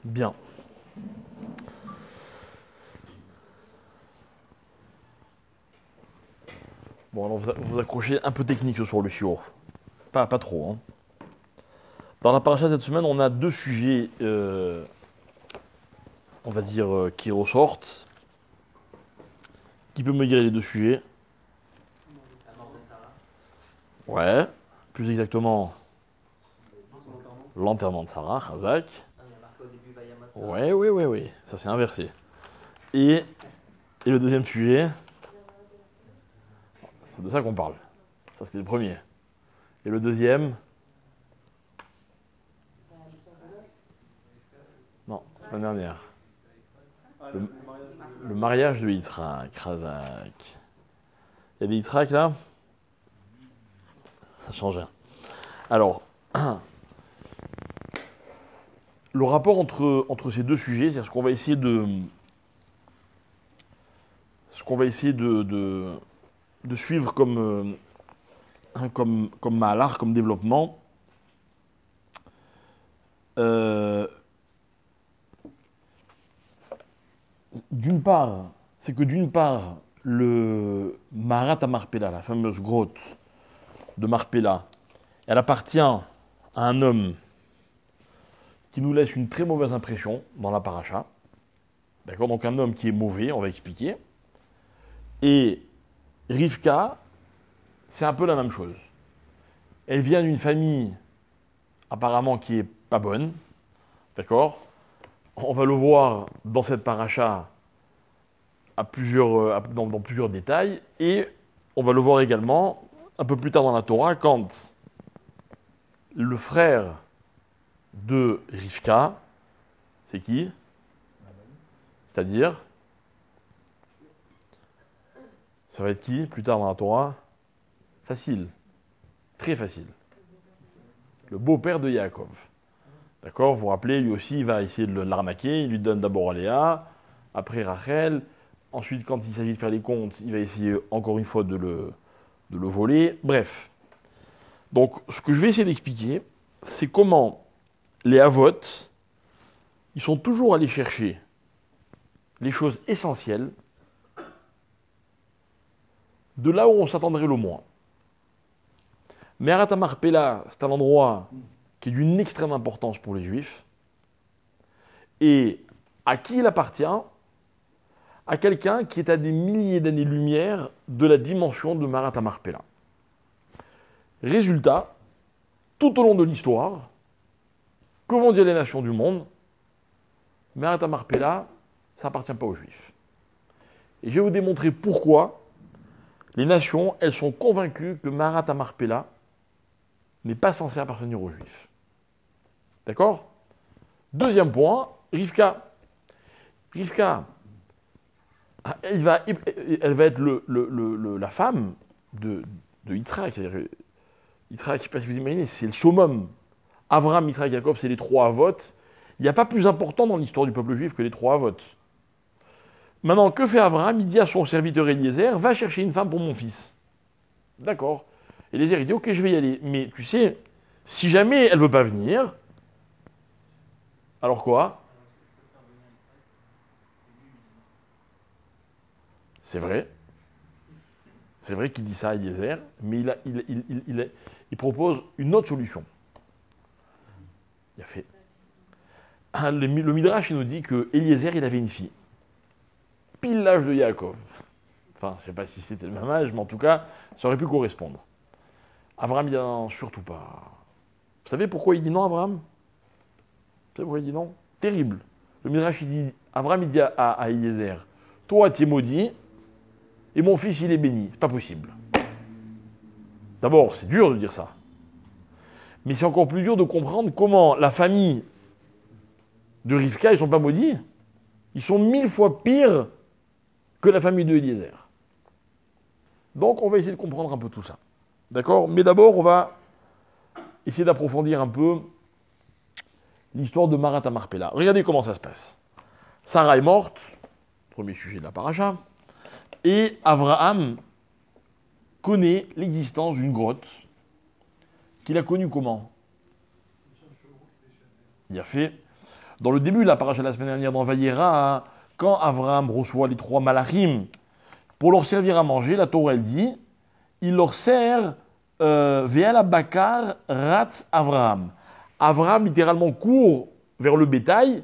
Bien. Bon, alors vous accrochez un peu technique ce soir, le shiur. Pas trop. Hein. Dans la paracha de cette semaine, on a deux sujets, on va dire, qui ressortent. Qui peut me dire les deux sujets? Ouais. Plus exactement, l'enterrement de Sarah, Chazak. Ouais, oui, oui, oui. Ça, c'est inversé. Et le deuxième sujet, c'est de ça qu'on parle. Ça, c'était le premier. Et le deuxième, non, la semaine dernière. Le, le mariage de Yitzhak, Chazak. Il y a des Yitzhak là? Ça change rien. Alors, le rapport entre ces deux sujets, c'est ce qu'on va essayer de suivre comme malar, comme développement. D'une part, le Marat à Marpella, la fameuse grotte de Marpella, elle appartient à un homme qui nous laisse une très mauvaise impression dans la paracha. D'accord? Donc un homme qui est mauvais, on va expliquer. Et Rivka, c'est un peu la même chose. Elle vient d'une famille apparemment qui est pas bonne. D'accord? On va le voir dans cette paracha dans plusieurs détails. Et on va le voir également un peu plus tard dans la Torah quand le frère de Rivka, c'est qui? C'est-à-dire, ça va être qui plus tard dans la Torah? Facile, très facile. Le beau-père de Yaakov. D'accord? Vous vous rappelez, lui aussi, il va essayer de l'arnaquer. Il lui donne d'abord Léa, après Rachel. Ensuite, quand il s'agit de faire les comptes, il va essayer encore une fois de le voler. Bref. Donc, ce que je vais essayer d'expliquer, c'est comment les Havot, ils sont toujours allés chercher les choses essentielles de là où on s'attendrait le moins. Me'arat HaMarpela, c'est un endroit qui est d'une extrême importance pour les Juifs. Et à qui il appartient? À quelqu'un qui est à des milliers d'années-lumière de la dimension de Me'arat HaMarpela. Résultat, tout au long de l'histoire, que vont dire les nations du monde? Me'arat HaMarpela, ça n'appartient pas aux Juifs. Et je vais vous démontrer pourquoi les nations, elles sont convaincues que Me'arat HaMarpela n'est pas censé appartenir aux Juifs. D'accord? Deuxième point, Rivka. Rivka, elle va être la femme de Yitzhak. C'est-à-dire, Yitzhak, je ne sais pas si vous imaginez, c'est le summum. Avraham, Yitzhak, Yaakov, c'est les trois Avot. Il n'y a pas plus important dans l'histoire du peuple juif que les trois Avot. Maintenant, que fait Avraham? Il dit à son serviteur Eliezer, va chercher une femme pour mon fils. D'accord. Eliezer, il dit, ok, je vais y aller. Mais tu sais, si jamais elle ne veut pas venir, alors quoi? C'est vrai. C'est vrai qu'il dit ça à Eliezer, mais il propose une autre solution. Il a fait. Le Midrash, il nous dit que Eliezer, il avait une fille. Pile l'âge de Yaakov. Enfin, je ne sais pas si c'était le même âge, mais en tout cas, ça aurait pu correspondre. Abraham, il dit non, surtout pas. Vous savez pourquoi il dit non, Abraham? Vous savez pourquoi il dit non? Terrible. Le Midrash, il dit, Abraham, il dit à Eliezer, toi, tu es maudit, et mon fils, il est béni. C'est pas possible. D'abord, c'est dur de dire ça. Mais c'est encore plus dur de comprendre comment la famille de Rivka, ils ne sont pas maudits. Ils sont 1000 fois pires que la famille de Eliezer. Donc, on va essayer de comprendre un peu tout ça. D'accord? Mais d'abord, on va essayer d'approfondir un peu l'histoire de Me'arat HaMarpela. Regardez comment ça se passe. Sarah est morte, premier sujet de la paracha, et Abraham connaît l'existence d'une grotte qu'il a connue comment? Il a fait. Dans le début de la paracha de la semaine dernière dans Vayera, quand Abraham reçoit les 3 malachim pour leur servir à manger, la Torah elle dit, il leur sert Ve'ala bakar ratz Abraham. Abraham littéralement court vers le bétail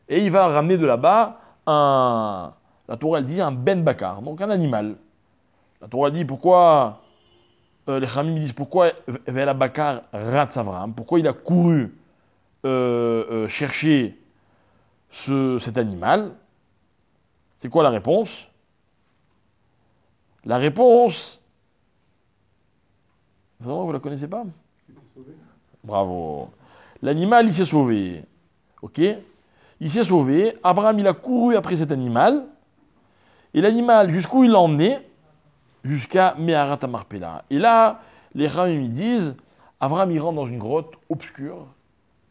et il va ramener de là-bas la Torah elle dit un ben bakar, donc un animal. La Torah dit pourquoi les Chamim disent pourquoi Ve'ala bakar ratz Abraham, pourquoi il a couru chercher cet animal. C'est quoi la réponse? La réponse, vraiment vous la connaissez pas? Bravo. L'animal il s'est sauvé, ok? Il s'est sauvé. Abraham il a couru après cet animal et l'animal jusqu'où il l'a emmené? Jusqu'à Meharat Marpella. Et là, les Chamim ils disent, Abraham il rentre dans une grotte obscure.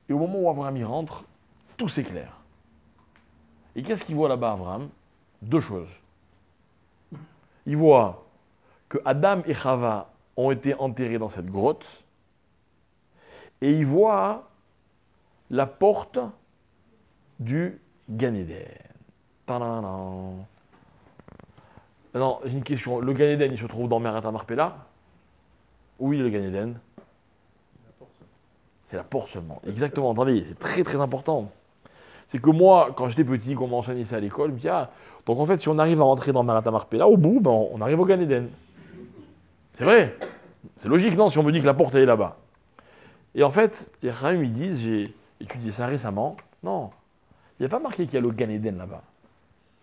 Et au moment où Abraham y rentre, tout s'éclaire. Et qu'est-ce qu'il voit là-bas, Abraham? 2 choses. Il voit que Adam et Chava ont été enterrés dans cette grotte. Et il voit la porte du Gan Eden. Tadadam. Non, j'ai une question. Le Gan Eden, il se trouve dans Meharat Marpella? Oui, le Gan Eden. C'est la porte seulement. Exactement. Attendez, c'est très très important. C'est que moi, quand j'étais petit, quand on m'a enseigné ça à l'école, je me dis, donc en fait, si on arrive à rentrer dans Meharat Marpella, au bout, on arrive au Gan Eden. C'est vrai. C'est logique, non, si on me dit que la porte, elle est là-bas. Et en fait, les Chaim, ils disent, j'ai étudié ça récemment, non, il n'y a pas marqué qu'il y a le Gan Eden là-bas.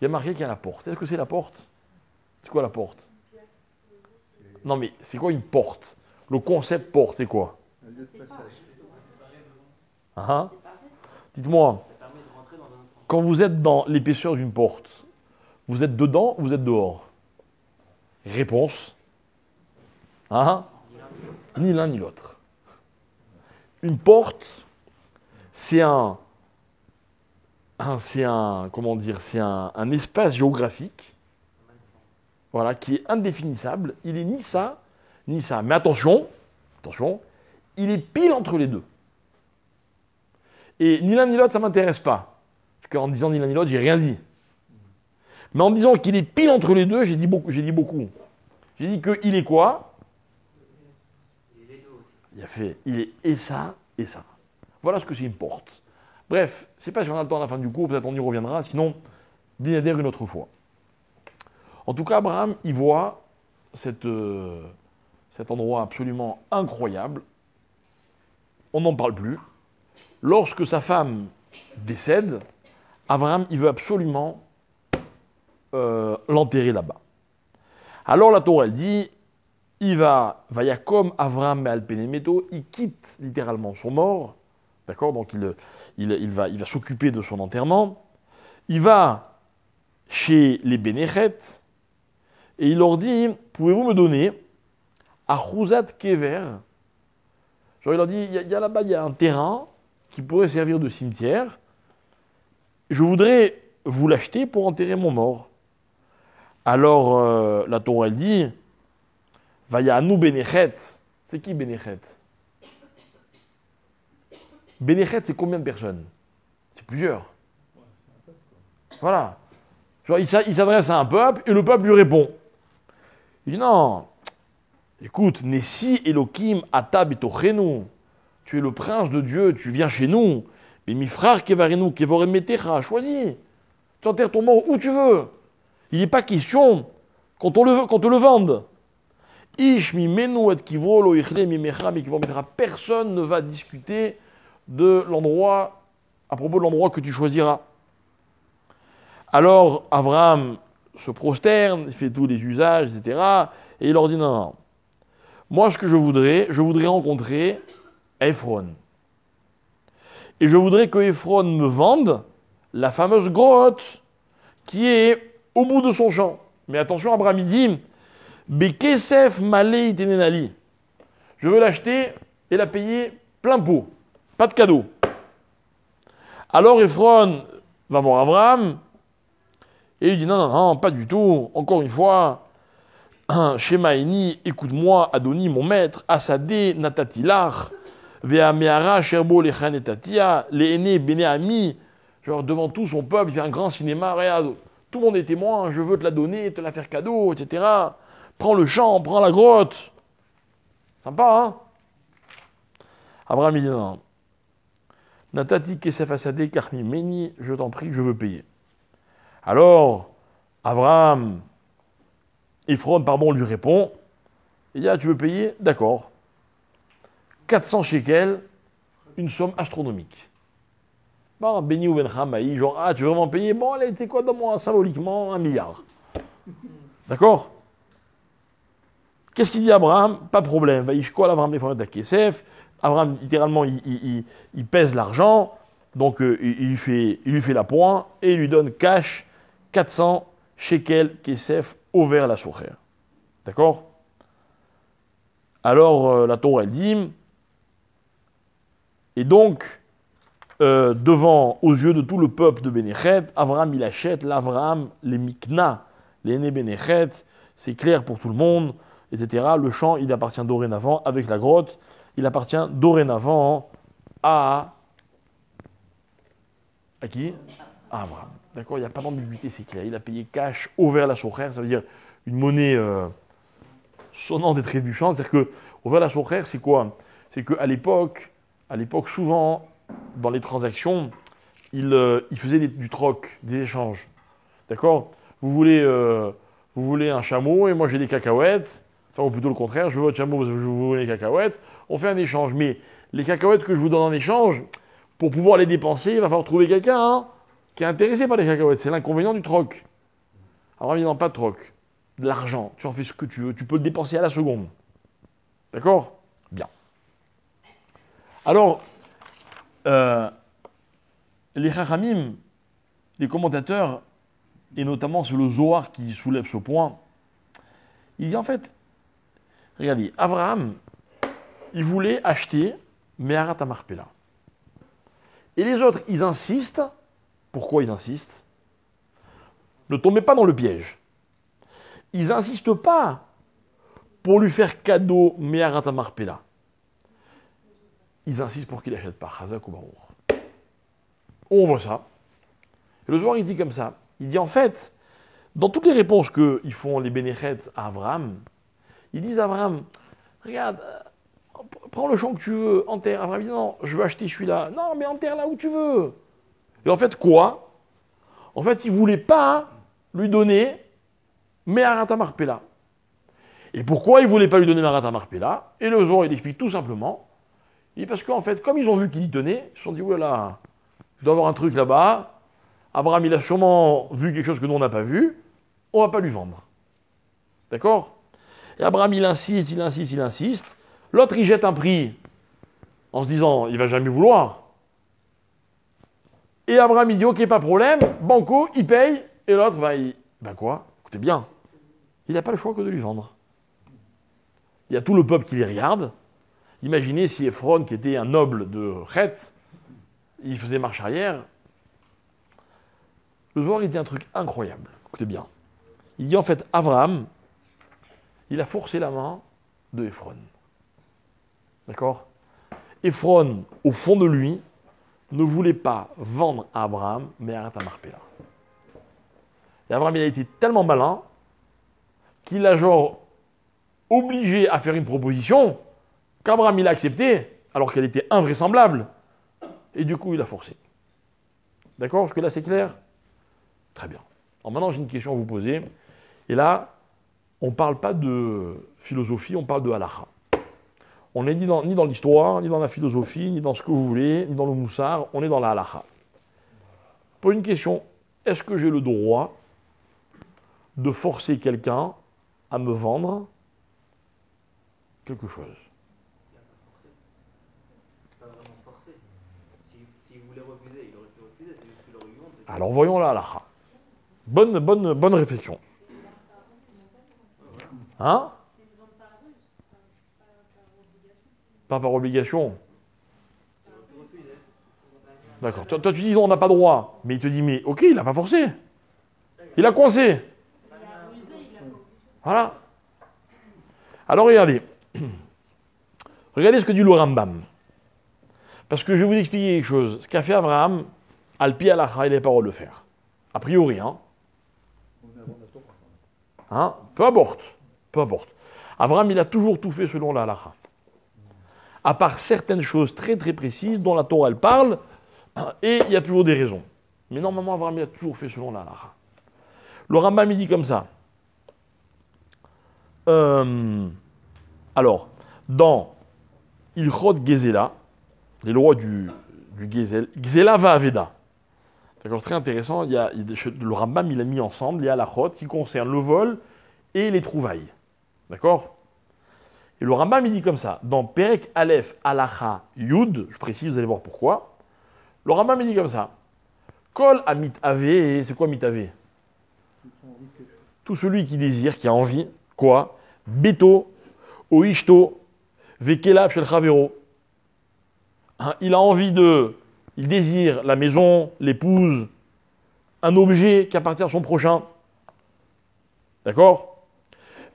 Il y a marqué qu'il y a la porte. Est-ce que c'est la porte? C'est quoi la porte? Non, mais c'est quoi une porte? Le concept porte, c'est quoi? Hein? Dites-moi, quand vous êtes dans l'épaisseur d'une porte, vous êtes dedans ou vous êtes dehors? Réponse. Hein? Ni l'un ni l'autre. Une porte, c'est comment dire, c'est un espace géographique, voilà, qui est indéfinissable. Il est ni ça, ni ça. Mais attention, il est pile entre les deux. Et ni l'un ni l'autre, ça ne m'intéresse pas. Parce qu'en disant ni l'un ni l'autre, j'ai rien dit. Mais en disant qu'il est pile entre les deux, j'ai dit beaucoup. J'ai dit qu'il est quoi? Il est et ça, et ça. Voilà ce que c'est une porte. Bref, je ne sais pas si on a le temps à la fin du cours, peut-être on y reviendra, sinon, Binader une autre fois. En tout cas, Abraham, il voit cet endroit absolument incroyable. On n'en parle plus. Lorsque sa femme décède, Abraham, il veut absolument l'enterrer là-bas. Alors la Torah, elle dit, il va Yakom Avraham Me'al Penemeto, il quitte littéralement son mort, d'accord, donc il va s'occuper de son enterrement, il va chez les Bénéchet, et il leur dit, pouvez-vous me donner à Chouzat Kever, genre il leur dit, il y a là-bas, il y a un terrain qui pourrait servir de cimetière, je voudrais vous l'acheter pour enterrer mon mort. Alors la Torah, elle dit, Vayanu Bénéchet. C'est qui Bénéchet? Bénéchet, c'est combien de personnes? C'est plusieurs. Voilà. Genre, il s'adresse à un peuple et le peuple lui répond. Il dit non, écoute, Nessi Elohim Ata Betochenu. Tu es le prince de Dieu, tu viens chez nous. Mais Mifrar Kevarenu Kevoremetecha, choisis. Tu enterres ton mort où tu veux. Il n'est pas question qu'on te le vende. Personne ne va discuter de l'endroit, à propos de l'endroit que tu choisiras. Alors, Abraham se prosterne, il fait tous les usages, etc. Et il leur dit, non. Moi, ce que je voudrais rencontrer Ephron. Et je voudrais que Ephron me vende la fameuse grotte qui est au bout de son champ. Mais attention, Abraham, il dit, Bekesef malei tenenali. Je veux l'acheter et la payer plein pot. Pas de cadeau. Alors Ephron va voir Abraham et il dit non, pas du tout. Encore une fois, Shemaini, écoute-moi, Adoni, mon maître, Asadé, Natatilach, Veameara, Sherbo, Lechanetatia, Leene, Beneami, Genre, devant tout son peuple, il fait un grand cinéma, regarde, tout le monde est témoin, je veux te la donner, te la faire cadeau, etc. Prends le champ, prends la grotte. Sympa, hein? Abraham, il dit non. Natati kesef asade karmi meni, je t'en prie, je veux payer. Alors, Abraham, Ephron, lui répond, il dit, ah, tu veux payer? D'accord. 400 shekels, une somme astronomique. Bon, Béni ou Benchamaï, genre, ah, tu veux vraiment payer? Bon, allez, tu sais quoi, donne-moi symboliquement 1 milliard. D'accord? Qu'est-ce qu'il dit Abraham? Pas de problème. Vaïshkol Abraham les forêts d'Akesef. Abraham, littéralement, il pèse l'argent, donc il lui fait la pointe, et il lui donne cash 400 shekels kesef au vers la soukher. D'accord? Alors, la Torah, elle dit, et donc, aux yeux de tout le peuple de Bénéchet, Abraham, il achète l'Abraham, les Mikna, les Né Bénéchet, c'est clair pour tout le monde, etc. Le champ, il appartient dorénavant, avec la grotte, il appartient dorénavant à qui? À Abraham. D'accord? Il n'y a pas d'ambiguïté, c'est clair. Il a payé cash au vers la soukher, ça veut dire une monnaie sonnante et trébuchante. C'est-à-dire que au vers la soukher, c'est quoi? C'est qu'à l'époque, souvent, dans les transactions, il faisait du troc, des échanges. D'accord? Vous voulez un chameau et moi j'ai des cacahuètes. Enfin, ou plutôt le contraire, je veux votre chameau parce que je vous voulez les cacahuètes. On fait un échange. Mais les cacahuètes que je vous donne en échange, pour pouvoir les dépenser, il va falloir trouver quelqu'un qui est intéressé par les cacahuètes. C'est l'inconvénient du troc. Alors évidemment, pas de troc. De l'argent. Tu en fais ce que tu veux. Tu peux le dépenser à la seconde. D'accord? Bien. Alors, les Chachamim, les commentateurs, et notamment c'est le Zohar qui soulève ce point, il dit en fait, regardez, Abraham, il voulait acheter Meharat HaMarpela. Et les autres, ils insistent. Pourquoi ils insistent? Ne tombez pas dans le piège. Ils n'insistent pas pour lui faire cadeau Meharat HaMarpela. Ils insistent pour qu'il n'achète pas Chazak ou Barour. On voit ça. Et le Zohar, il dit comme ça. Il dit en fait, dans toutes les réponses qu'ils font les Bénéchet à Abraham, ils disent à Abraham, regarde, prends le champ que tu veux, enterre. Abraham dit non, je veux acheter celui-là. Non, mais enterre là où tu veux. Et en fait, quoi? En fait, il ne voulait pas lui donner Meharat HaMarpela. Et pourquoi il ne voulait pas lui donner Meharat HaMarpela? Et le Zohar, il explique tout simplement. Il dit parce qu'en fait, comme ils ont vu qu'il y tenait, ils se sont dit, oulala, il doit y avoir un truc là-bas. Abraham, il a sûrement vu quelque chose que nous, on n'a pas vu. On ne va pas lui vendre. D'accord? Et Abraham, il insiste. L'autre, il jette un prix en se disant, il ne va jamais vouloir. Et Abraham, il dit, ok, pas de problème. Banco, il paye. Et l'autre, quoi? Écoutez bien. Il n'a pas le choix que de lui vendre. Il y a tout le peuple qui les regarde. Imaginez si Ephron, qui était un noble de Chet, il faisait marche arrière. Le Zohar, il dit un truc incroyable. Écoutez bien. Il dit en fait, Abraham, il a forcé la main de Ephron. D'accord? Ephron, au fond de lui, ne voulait pas vendre à Abraham, mais à Marpella. Et Abraham, il a été tellement malin qu'il a obligé à faire une proposition qu'Abraham, il a accepté, alors qu'elle était invraisemblable. Et du coup, il a forcé. D'accord? Jusque là, c'est clair? Très bien. Alors maintenant, j'ai une question à vous poser. Et là, on ne parle pas de philosophie, on parle de halakha. On n'est ni dans l'histoire, ni dans la philosophie, ni dans ce que vous voulez, ni dans le moussard, on est dans la halakha. Pour une question, est-ce que j'ai le droit de forcer quelqu'un à me vendre quelque chose? Alors voyons la halakha. Bonne réflexion. Hein? Pas par obligation. D'accord. Toi, tu dis on n'a pas droit. Mais il te dit, mais ok, il n'a pas forcé. Il a coincé. Voilà. Alors regardez. Regardez ce que dit le Rambam. Parce que je vais vous expliquer quelque chose. Ce qu'a fait Abraham, Alpi Alacha, il n'avait pas le droit de le faire. A priori, hein. Hein? Peu importe. Peu importe. Abraham, il a toujours tout fait selon la Halacha. À part certaines choses très très précises dont la Torah elle parle, et il y a toujours des raisons. Mais normalement, Abraham, il a toujours fait selon la Halacha. Le Rambam, il dit comme ça. Alors, dans Ilchot Gezela, les lois du Gezel, Gezela va Aveda. D'accord, très intéressant. Le Rambam, il a mis ensemble les halachot qui concernent le vol et les trouvailles. D'accord? Et le Rambam, il dit comme ça. Dans Perek Aleph Halacha Yud, je précise, vous allez voir pourquoi. Le Rambam, il dit comme ça. Kol Amit Ave, c'est quoi Amit Ave? Tout celui qui désire, qui a envie, quoi? Beto, Oishto, Vekelav Shel Chavero. Il a envie il désire la maison, l'épouse, un objet qui appartient à son prochain. D'accord?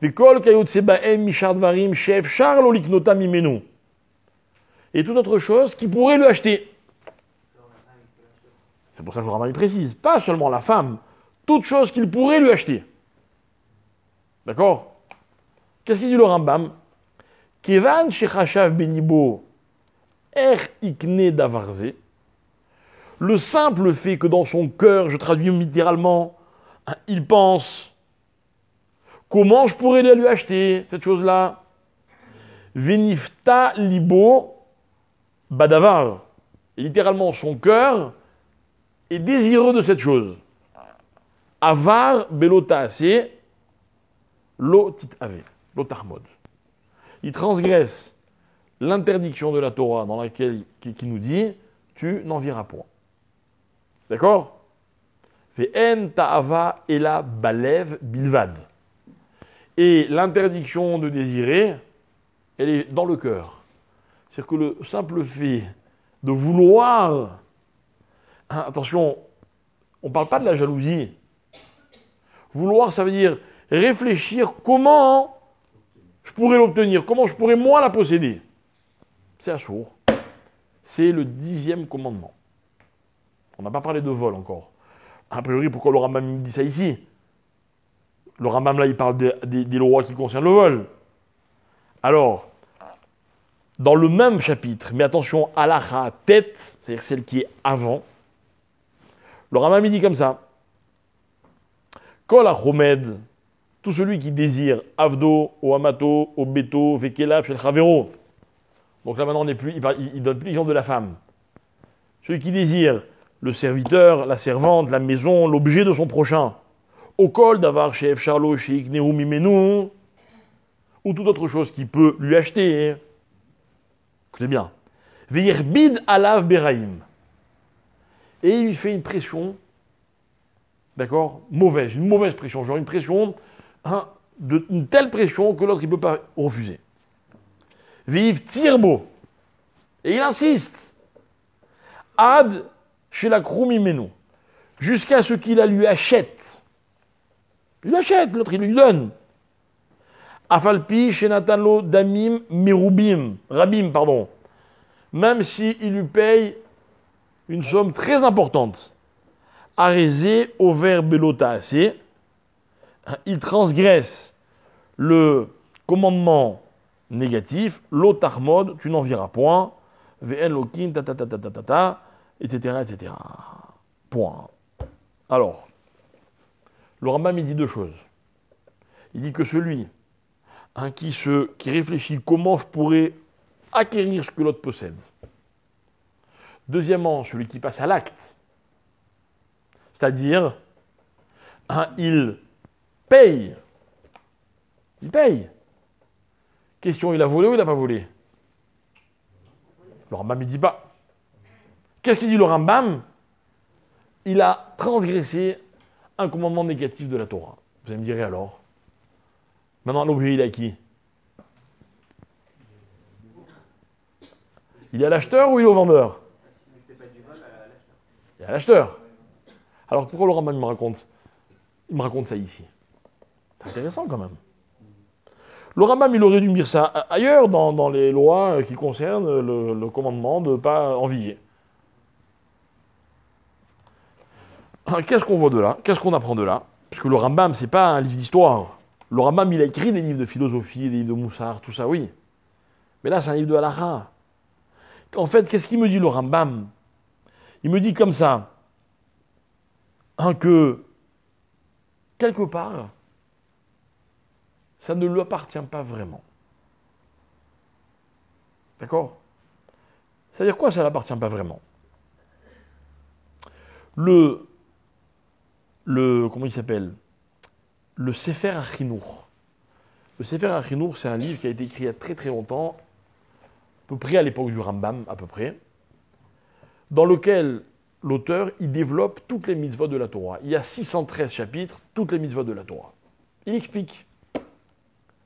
Et toute autre chose qui pourrait lui acheter. C'est pour ça que le Rambam précise. Pas seulement la femme, toute chose qu'il pourrait lui acheter. D'accord? Qu'est-ce qu'il dit le Rambam? Kevan shechashav benibo er ikne davarze. Le simple fait que dans son cœur, je traduis littéralement, il pense, comment je pourrais lui acheter cette chose-là? Venifta libo badavar. Et littéralement, son cœur est désireux de cette chose. Avar belota c'est lo tit ave, lo tarmod. Il transgresse l'interdiction de la Torah dans laquelle qui nous dit tu n'en viras point. D'accord? Ve'en ta'ava ela balev bilvad. Et l'interdiction de désirer, elle est dans le cœur. C'est-à-dire que le simple fait de vouloir... attention, on ne parle pas de la jalousie. Vouloir, ça veut dire réfléchir comment je pourrais l'obtenir, comment je pourrais moi la posséder. C'est assourd. C'est le 10e commandement. On n'a pas parlé de vol encore. A priori, pourquoi le Rambam dit ça ici? Le Rambam, là, il parle des lois qui concernent le vol. Alors, dans le même chapitre, mais attention, halacha tête, c'est-à-dire celle qui est avant, le Rambam, il dit comme ça. Kol achomed, tout celui qui désire avdo, o amato, o beto, vekelav, shel chavero. Donc là, maintenant, il donne plus l'exemple de la femme. Celui qui désire le serviteur, la servante, la maison, l'objet de son prochain. Au kol d'avar chef charlo shik neumi menu, ou toute autre chose qu'il peut lui acheter. Écoutez bien. Veyerbid alav beraim. Et il lui fait une pression, d'accord, mauvaise, une mauvaise pression, genre une pression, une telle pression que l'autre il ne peut pas refuser. Vive tirbo. Et il insiste. Ad chez la kroumimenu. Jusqu'à ce qu'il la lui achète. Il l'achète, l'autre il lui donne. Afalpi chez Natanlo damim merubim. Rabim, pardon. Même s'il lui paye une somme très importante. Arésé au verbe belotaase. Il transgresse le commandement négatif, l'otarmod, tu n'en viras point, vn lokin, etc., etc. Point. Alors, le Rambam, il dit deux choses. Il dit que celui qui réfléchit comment je pourrais acquérir ce que l'autre possède. Deuxièmement, celui qui passe à l'acte. C'est-à-dire, il paye. Il paye. Question, il a volé ou il n'a pas volé? Le Rambam, il ne dit pas. Qu'est-ce qu'il dit le Rambam? Il a transgressé un commandement négatif de la Torah. Vous allez me dire, alors? Maintenant, l'objet, il est à qui? Il est à l'acheteur ou il est au vendeur? Il est à l'acheteur. Alors pourquoi le Rambam il me raconte ça ici? C'est intéressant quand même. Le Rambam, il aurait dû me dire ça ailleurs dans les lois qui concernent le commandement de ne pas envier. Qu'est-ce qu'on voit de là? Qu'est-ce qu'on apprend de là? Parce que le Rambam, c'est pas un livre d'histoire. Le Rambam, il a écrit des livres de philosophie, des livres de Moussard, tout ça, oui. Mais là, c'est un livre de halakha. En fait, qu'est-ce qu'il me dit le Rambam? Il me dit comme ça, que quelque part, ça ne lui appartient pas vraiment. D'accord? C'est-à-dire quoi, ça ne l'appartient pas vraiment? Comment il s'appelle? Le Sefer HaChinour. Le Sefer HaChinour, c'est un livre qui a été écrit il y a très très longtemps, à peu près à l'époque du Rambam, à peu près, dans lequel l'auteur, il développe toutes les mitzvot de la Torah. Il y a 613 chapitres, toutes les mitzvot de la Torah. Il explique.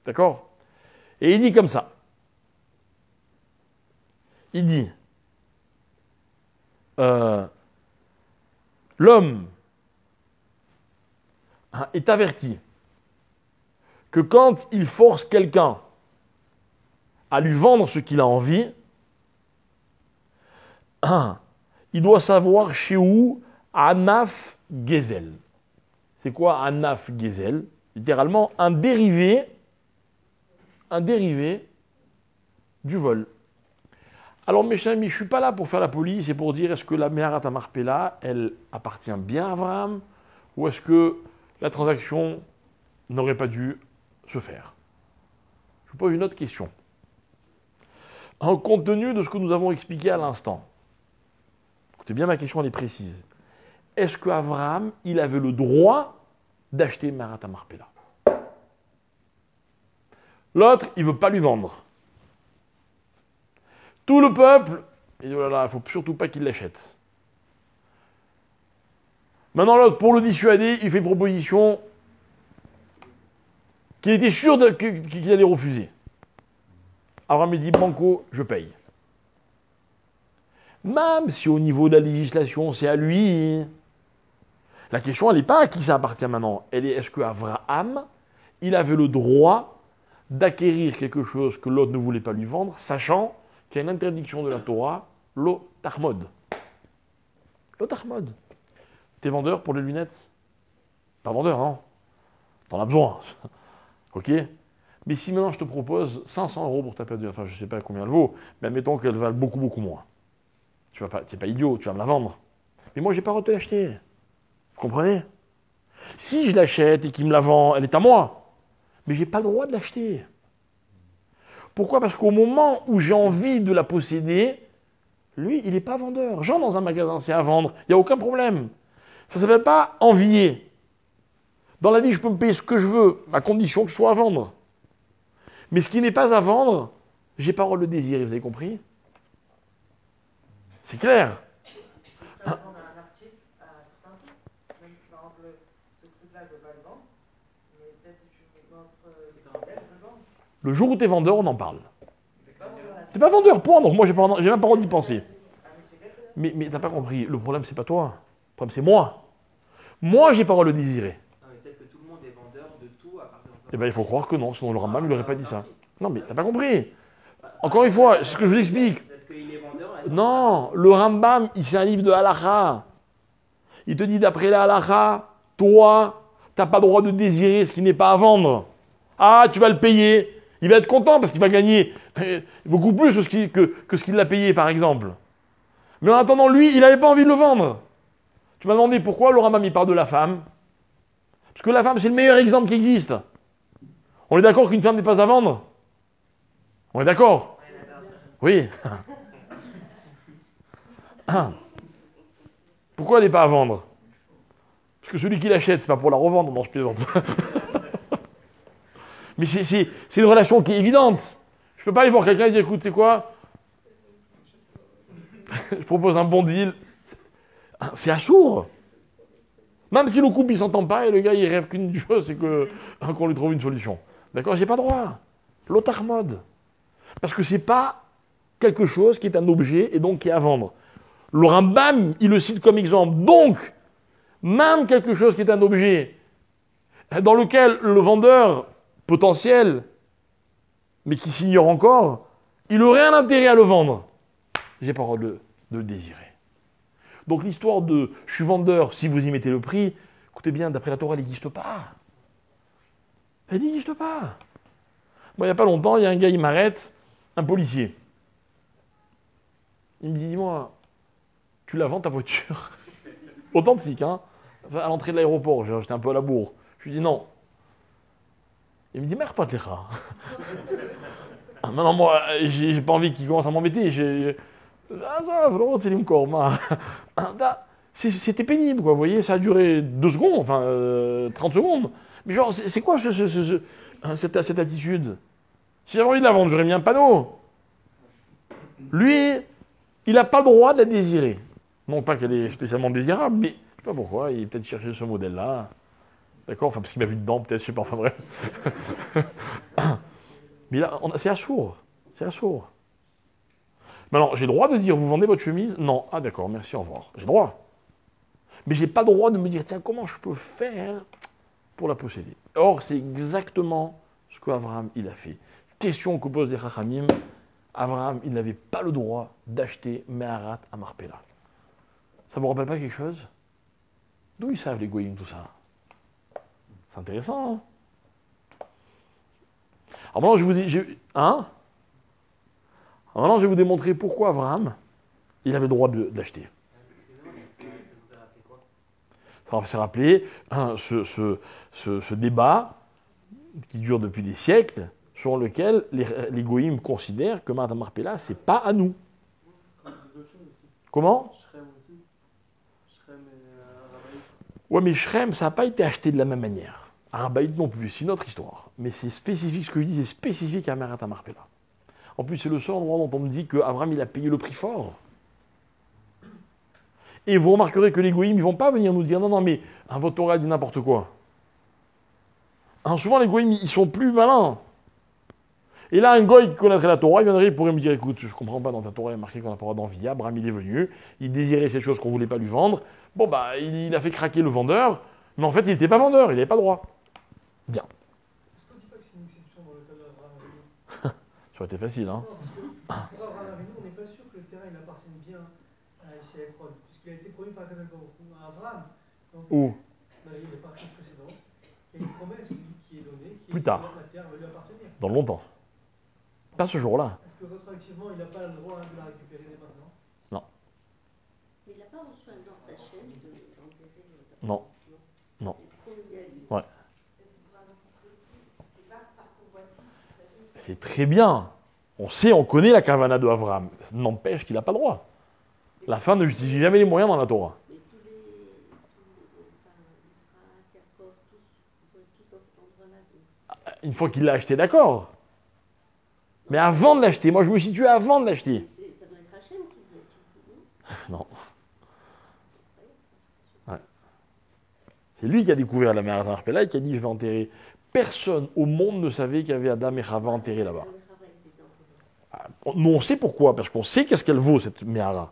D'accord? Et il dit comme ça. Il dit, l'homme est averti que quand il force quelqu'un à lui vendre ce qu'il a envie, il doit savoir chez où Anaf Gezel. C'est quoi Anaf Gezel? Littéralement un dérivé du vol. Alors mes chers amis, je ne suis pas là pour faire la police et pour dire est-ce que la Meharat Marpella, elle appartient bien à Abraham ou est-ce que la transaction n'aurait pas dû se faire. Je vous pose une autre question. En compte tenu de ce que nous avons expliqué à l'instant, écoutez bien, ma question elle est précise. Est-ce qu'Abraham, il avait le droit d'acheter Meharat Marpella? L'autre, il ne veut pas lui vendre. Tout le peuple, il dit, oh là là, il ne faut surtout pas qu'il l'achète. Maintenant, l'autre, pour le dissuader, il fait une proposition qu'il était sûr qu'il allait refuser. Abraham, il dit, banco, je paye. Même si au niveau de la législation, c'est à lui, la question, elle n'est pas à qui ça appartient maintenant. Elle est, est-ce qu'Abraham, il avait le droit d'acquérir quelque chose que l'autre ne voulait pas lui vendre, sachant qu'il y a une interdiction de la Torah, l'otahmod. L'otahmod. T'es vendeur pour les lunettes? Pas vendeur, non? T'en as besoin. Ok? Mais si maintenant je te propose 500 € pour ta paire de lunettes, enfin je ne sais pas combien elle vaut, mais admettons qu'elle valent beaucoup, beaucoup moins. Tu n'es pas idiot, tu vas me la vendre. Mais moi, j'ai pas le droit de te l'acheter. Vous comprenez? Si je l'achète et qu'il me la vend, elle est à moi. Mais j'ai pas le droit de l'acheter. Pourquoi? Parce qu'au moment où j'ai envie de la posséder, lui, il n'est pas vendeur. J'entre dans un magasin, c'est à vendre, il n'y a aucun problème. Ça ne s'appelle pas envier. Dans la vie, je peux me payer ce que je veux, à condition que ce soit à vendre. Mais ce qui n'est pas à vendre, j'ai pas le droit de le désirer, vous avez compris? C'est clair. On a un article à certains trucs. Même, par exemple, ce truc-là, je ne vais pas le vendre. Mais peut-être si tu m'offres tel, je le vends. Le jour où tu es vendeur, on en parle. Tu n'es pas vendeur, point. Donc moi, j'ai même pas le droit d'y penser. Mais tu n'as pas compris. Le problème, c'est pas toi. Le problème, c'est moi. Moi, j'ai pas le droit de le désirer. Non, mais peut-être que tout le monde est vendeur de tout à partir de ça. Eh bien, il faut croire que non. Sinon, le Rambam ne lui aurait pas dit ça. Non, mais tu n'as pas compris. Encore une fois, c'est ce que je vous explique. Peut-être qu'il est vendeur. Non, le Rambam, c'est un livre de halakha. Il te dit, d'après la halakha, toi, tu n'as pas le droit de désirer ce qui n'est pas à vendre. Ah, tu vas le payer. Il va être content parce qu'il va gagner beaucoup plus que ce qu'il l'a payé, par exemple. Mais en attendant, lui, il n'avait pas envie de le vendre. Tu m'as demandé pourquoi le Rambam, il parle de la femme. Parce que la femme, c'est le meilleur exemple qui existe. On est d'accord qu'une femme n'est pas à vendre? On est d'accord? Oui. Pourquoi elle n'est pas à vendre? Parce que celui qui l'achète, c'est pas pour la revendre, non, je plaisante. Mais c'est une relation qui est évidente. Je peux pas aller voir quelqu'un et dire, écoute, c'est quoi? Je propose un bon deal. C'est assourd. Même si le couple il s'entend pas et le gars il rêve qu'une chose, c'est qu'on lui trouve une solution. D'accord? J'ai pas droit. L'otahmod. Parce que c'est pas quelque chose qui est un objet et donc qui est à vendre. Le Rambam, il le cite comme exemple. Donc, même quelque chose qui est un objet dans lequel le vendeur potentiel, mais qui s'ignore encore, il aurait un intérêt à le vendre. J'ai pas le droit de le désirer. Donc l'histoire de « je suis vendeur, si vous y mettez le prix », écoutez bien, d'après la Torah, elle n'existe pas. Elle n'existe pas. Moi, il n'y a pas longtemps, il y a un gars, il m'arrête, un policier. Il me dit, dis-moi, tu la vends ta voiture? Authentique, hein? Enfin, à l'entrée de l'aéroport, j'étais un peu à la bourre. Je lui dis non. Il me dit, merde, pas de l'écran. Maintenant, moi, j'ai pas envie qu'il commence à m'embêter. Ah, ça, vraiment, c'est l'imcorps. C'était pénible, quoi, vous voyez, ça a duré 2 secondes, enfin, 30 secondes. Mais genre, c'est quoi cette attitude? Si j'avais envie de la vendre, j'aurais mis un panneau. Lui, il n'a pas le droit de la désirer. Non pas qu'elle est spécialement désirable, mais je ne sais pas pourquoi, il peut-être cherché ce modèle-là. D'accord, enfin, parce qu'il m'a vu dedans, peut-être, je ne sais pas, enfin bref. Mais là, c'est assourd. C'est assourd. Maintenant, j'ai le droit de dire, vous vendez votre chemise? Non. Ah d'accord, merci, au revoir. J'ai le droit. Mais je n'ai pas le droit de me dire, tiens, comment je peux faire pour la posséder? Or, c'est exactement ce qu'Abraham, il a fait. Question que pose les Chachamim, Abraham, il n'avait pas le droit d'acheter Meharat à Marpella. Ça ne vous rappelle pas quelque chose? D'où ils savent les goyim tout ça? C'est intéressant, hein? Alors maintenant, je vais vous démontrer pourquoi Abraham, il avait le droit de l'acheter. Ça va se rappeler ce débat qui dure depuis des siècles, sur lequel les goyim considèrent que Meharat Marpella, c'est pas à nous. Comment? Ouais, mais Shrem, ça n'a pas été acheté de la même manière. Arabaït non plus, c'est une autre histoire. Mais c'est spécifique, ce que je dis, c'est spécifique à Meharat Marpella. En plus, c'est le seul endroit dont on me dit qu'Abraham, il a payé le prix fort. Et vous remarquerez que les goyim, ils ne vont pas venir nous dire, non, mais votre Torah dit n'importe quoi. Hein, souvent, les goyim, ils sont plus malins. Et là, un goy qui connaîtrait la Torah, il viendrait, il pourrait me dire, écoute, je ne comprends pas, dans ta Torah, il y a marqué qu'on n'a pas le droit d'envier. Abraham, il est venu, il désirait cette chose qu'on ne voulait pas lui vendre. Bon, bah, il a fait craquer le vendeur, mais en fait, il n'était pas vendeur, il n'avait pas le droit. Bien. Est-ce qu'on ne dit pas que c'est une exception dans le cas d'Abraham Avinu? Ça aurait été facile, hein? Non, parce que pour Abraham Avinu, on n'est pas sûr que le terrain il appartienne bien à Ephron, puisqu'il a été promis par Kadosh Baruch Hu à Abraham. Donc, Où? dans les parties précédentes, il y a une promesse qui est donnée, qui Plus est tard. que la terre va lui appartenir. Dans longtemps. Pas ce jour-là. Est-ce que rétroactivement, il n'a pas le droit de la récupérer dès maintenant? Non. Mais il n'a pas reçu un ordre d'Hachem d'enterrer le... Non. Non. Ouais. Ouais. C'est très bien. On sait, on connaît la Kavana de Avraham. Ça n'empêche qu'il n'a pas le droit. La fin ne justifie jamais les moyens dans la Torah. Mais tous les Israël, Jacob, tous dans cet endroit-là. Une fois qu'il l'a acheté, d'accord. Mais avant de l'acheter, moi je me situe avant de l'acheter. Ça doit être Hachem qui doit être... Non. Ouais. C'est lui qui a découvert la Meharat Marpella et qui a dit je vais enterrer. Personne au monde ne savait qu'il y avait Adam et Chava enterrés là-bas. Nous on sait pourquoi, parce qu'on sait qu'est-ce qu'elle vaut cette Meharat.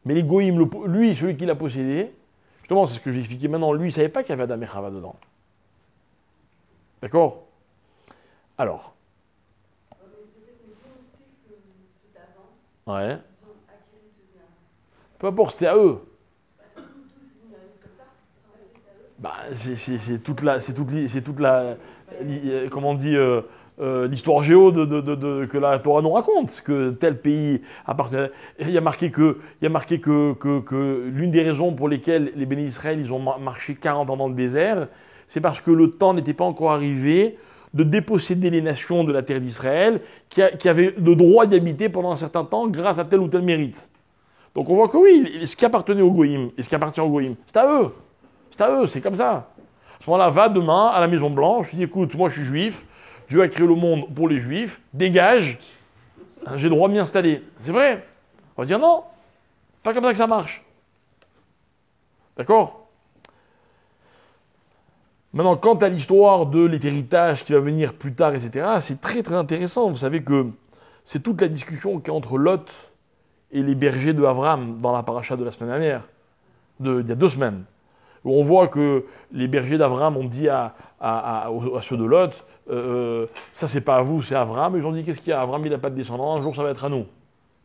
Mais les goïms, lui, celui qui l'a possédé, justement c'est ce que je vais expliquer maintenant, lui il ne savait pas qu'il y avait Adam et Chava dedans. D'accord? Alors. Ouais. Peu importe, c'était à eux. Bah, c'est toute la, comment on dit, l'histoire géo que la Torah nous raconte, que tel pays appartenait. Il y a marqué que l'une des raisons pour lesquelles les bénis d'Israël ils ont marché 40 ans dans le désert, c'est parce que le temps n'était pas encore arrivé de déposséder les nations de la terre d'Israël qui avaient le droit d'y habiter pendant un certain temps grâce à tel ou tel mérite. Donc on voit que oui, ce qui appartenait aux goïms et ce qui appartient aux goïms, c'est à eux. C'est à eux, c'est comme ça. À ce moment-là, va demain à la Maison Blanche, dis écoute, moi je suis juif, Dieu a créé le monde pour les juifs, dégage, j'ai le droit de m'y installer. C'est vrai. On va dire non, pas comme ça que ça marche. D'accord? Maintenant, quant à l'histoire de l'héritage qui va venir plus tard, etc., c'est très très intéressant. Vous savez que c'est toute la discussion qu'il y a entre Lot et les bergers de Avram dans la paracha de la semaine dernière, il y a 2 semaines, où on voit que les bergers d'Avram ont dit à ceux de Lot, ça c'est pas à vous, c'est à Avram. Ils ont dit qu'est-ce qu'il y a? Avram il n'a pas de descendants, un jour ça va être à nous.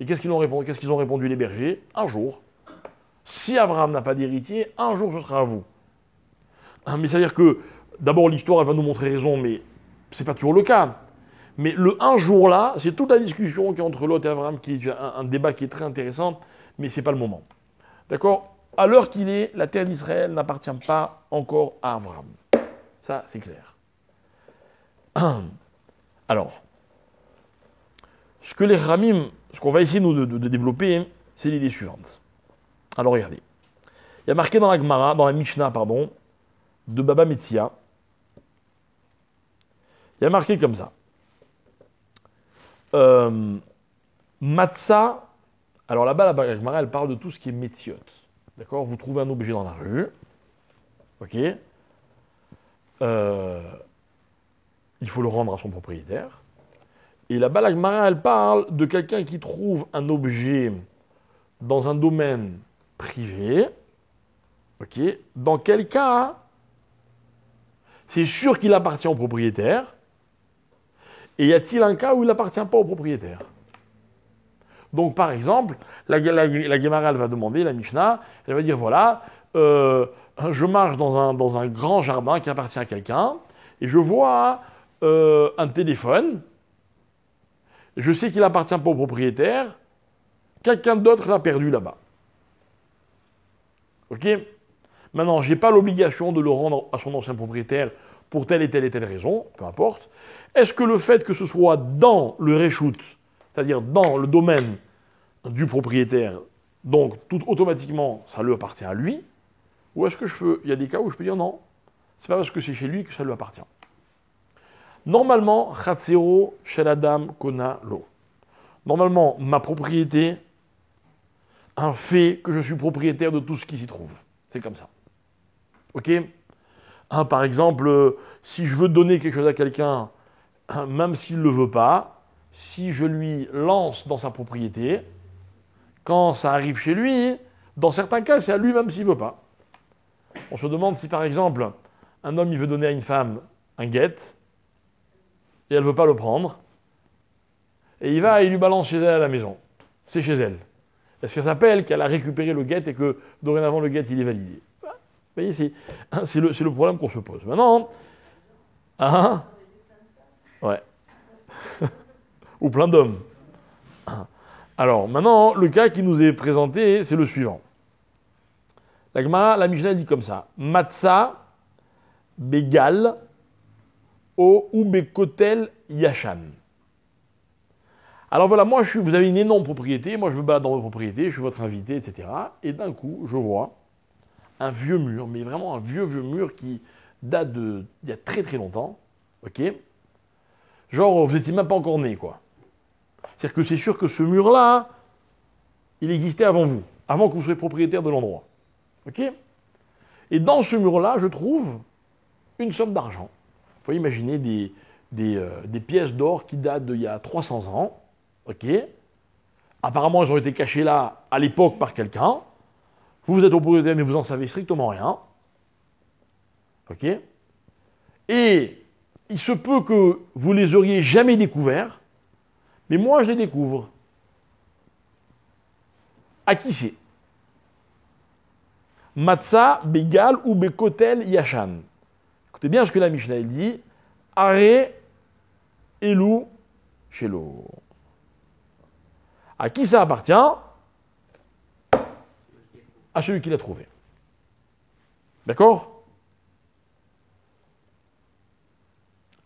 Et qu'est-ce qu'ils ont répondu les bergers? Un jour. Si Abraham n'a pas d'héritier, un jour ce sera à vous. Mais ça veut dire que, d'abord, l'histoire elle va nous montrer raison, mais c'est pas toujours le cas. Mais le un jour là, c'est toute la discussion qui est entre Lot et Abraham, qui est un débat qui est très intéressant, mais c'est pas le moment. D'accord? À l'heure qu'il est, la terre d'Israël n'appartient pas encore à Abraham. Ça, c'est clair. Alors, ce que les Ramim, ce qu'on va essayer nous de développer, c'est l'idée suivante. Alors regardez. Il y a marqué dans la Gemara, dans la Mishnah, pardon, de Baba Metzia. Il y a marqué comme ça. Matzah. Alors là-bas, la Gemara, elle parle de tout ce qui est Metziot. D'accord? Vous trouvez un objet dans la rue. Ok? Il faut le rendre à son propriétaire. Et là-bas, la Gemara, elle parle de quelqu'un qui trouve un objet dans un domaine privé. Ok? Dans quel cas c'est sûr qu'il appartient au propriétaire? Et y a-t-il un cas où il n'appartient pas au propriétaire? Donc, par exemple, la Gemara, elle va demander, la Mishnah, elle va dire, voilà, je marche dans un grand jardin qui appartient à quelqu'un, et je vois un téléphone, je sais qu'il n'appartient pas au propriétaire, quelqu'un d'autre l'a perdu là-bas. Ok? Maintenant, je n'ai pas l'obligation de le rendre à son ancien propriétaire pour telle et telle raison, peu importe. Est-ce que le fait que ce soit dans le reshoot, c'est-à-dire dans le domaine du propriétaire, donc tout automatiquement, ça lui appartient à lui, ou est-ce que il y a des cas où je peux dire non, c'est pas parce que c'est chez lui que ça lui appartient. Normalement, Chatzero shel Adam kona lo. Normalement, ma propriété fait que je suis propriétaire de tout ce qui s'y trouve. C'est comme ça. Ok? Par exemple, si je veux donner quelque chose à quelqu'un, même s'il ne le veut pas, si je lui lance dans sa propriété, quand ça arrive chez lui, dans certains cas, c'est à lui même s'il ne veut pas. On se demande si, par exemple, un homme il veut donner à une femme un guet, et elle ne veut pas le prendre, et il va et il lui balance chez elle à la maison. C'est chez elle. Est-ce qu'elle s'appelle qu'elle a récupéré le guet et que dorénavant le guet il est validé? Vous voyez, c'est le problème qu'on se pose. Maintenant, ouais. Ou plein d'hommes. Alors, maintenant, le cas qui nous est présenté, c'est le suivant. La Gemara, la Mishnah dit comme ça. Matzah, Begal, O ou Bekotel Yashan. Alors voilà, moi, vous avez une énorme propriété, moi je me balade dans votre propriété, je suis votre invité, etc. Et d'un coup, je vois un vieux mur, mais vraiment un vieux mur qui date d'il y a très très longtemps. Ok? Genre, vous n'étiez même pas encore né, quoi. C'est-à-dire que c'est sûr que ce mur-là, il existait avant vous, avant que vous soyez propriétaire de l'endroit. Ok? Et dans ce mur-là, je trouve une somme d'argent. Il faut imaginer des pièces d'or qui datent d'il y a 300 ans. Ok? Apparemment, elles ont été cachées là, à l'époque, par quelqu'un. Vous êtes propriétaire, mais vous n'en savez strictement rien. Ok? Et il se peut que vous les auriez jamais découverts, mais moi, je les découvre. À qui c'est? Matzah, Begal ou Bekotel Yashan. Écoutez bien ce que la Mishnah elle dit. Are Elou Shelo. À qui ça appartient? À celui qui l'a trouvé. D'accord?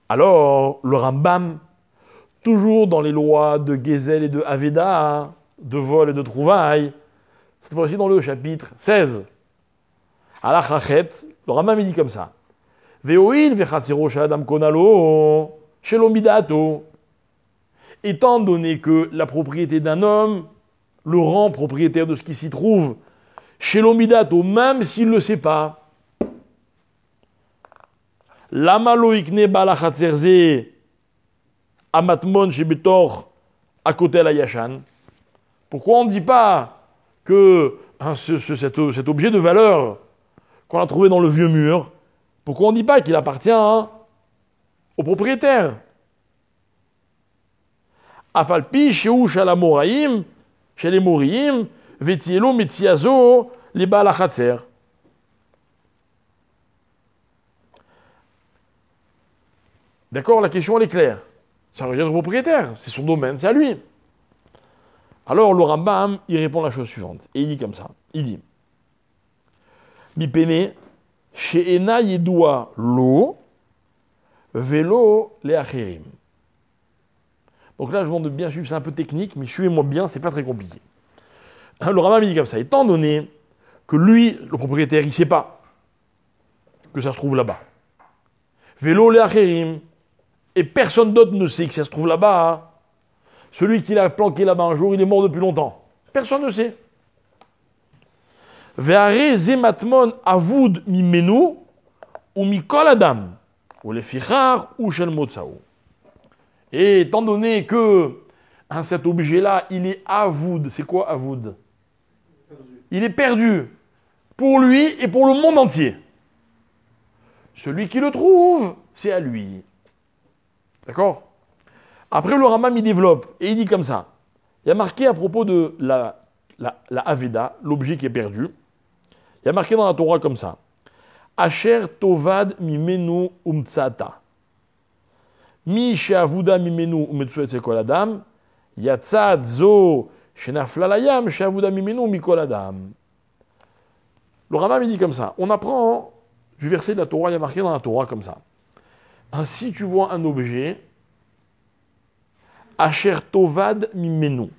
Alors, le Rambam, toujours dans les lois de Gezel et de Aveda, de vol et de trouvailles, cette fois-ci dans le chapitre 16, à la Chachet, le Rambam dit comme ça. Ve'oil ve'chatzero sh'adam konalo shelo midato. Étant donné que la propriété d'un homme le rend propriétaire de ce qui s'y trouve, shelo midato, même s'il ne le sait pas. Lama lo ikne bala chatzerze amatmon shebetor akotel ayashan. Pourquoi on ne dit pas que cet objet de valeur qu'on a trouvé dans le vieux mur, pourquoi on ne dit pas qu'il appartient au propriétaire? Afalpi sheu shalamoraim, shelemorim, vetielo metziazo, les Baal HaChatzer. D'accord, la question elle est claire. Ça revient au propriétaire, c'est son domaine, c'est à lui. Alors le Rambam, il répond la chose suivante, et il dit comme ça, il dit Mipene, she'ena yedua lo, velo le'acherim. Donc là, je vous demande de bien suivre, c'est un peu technique, mais suivez-moi bien, c'est pas très compliqué. Le Rambam, il dit comme ça, étant donné que lui, le propriétaire, il ne sait pas que ça se trouve là-bas. Velo le'acherim. Et personne d'autre ne sait que ça se trouve là-bas. Hein. Celui qui l'a planqué là-bas un jour, il est mort depuis longtemps. Personne ne sait. Ve'are zematmon avoud mimenu ou mikol adam ou le fichar ou shel motsao. Et étant donné que cet objet-là, il est avoud. C'est quoi avoud? Il est perdu pour lui et pour le monde entier. Celui qui le trouve, c'est à lui. D'accord? Après, le Rambam, il développe, et il dit comme ça. Il y a marqué à propos de la Aveda, l'objet qui est perdu. Il y a marqué dans la Torah comme ça. Asher tovad mimenu umtsata. Mi she'avuda mimenu umetsuet sekol adam. Yatzad zo shenaflalayam she'avuda mimenu mikol adam. Le Rambam, il dit comme ça. On apprend du verset de la Torah, il y a marqué dans la Torah comme ça. Si tu vois un objet, Asher Tovad Mimenu,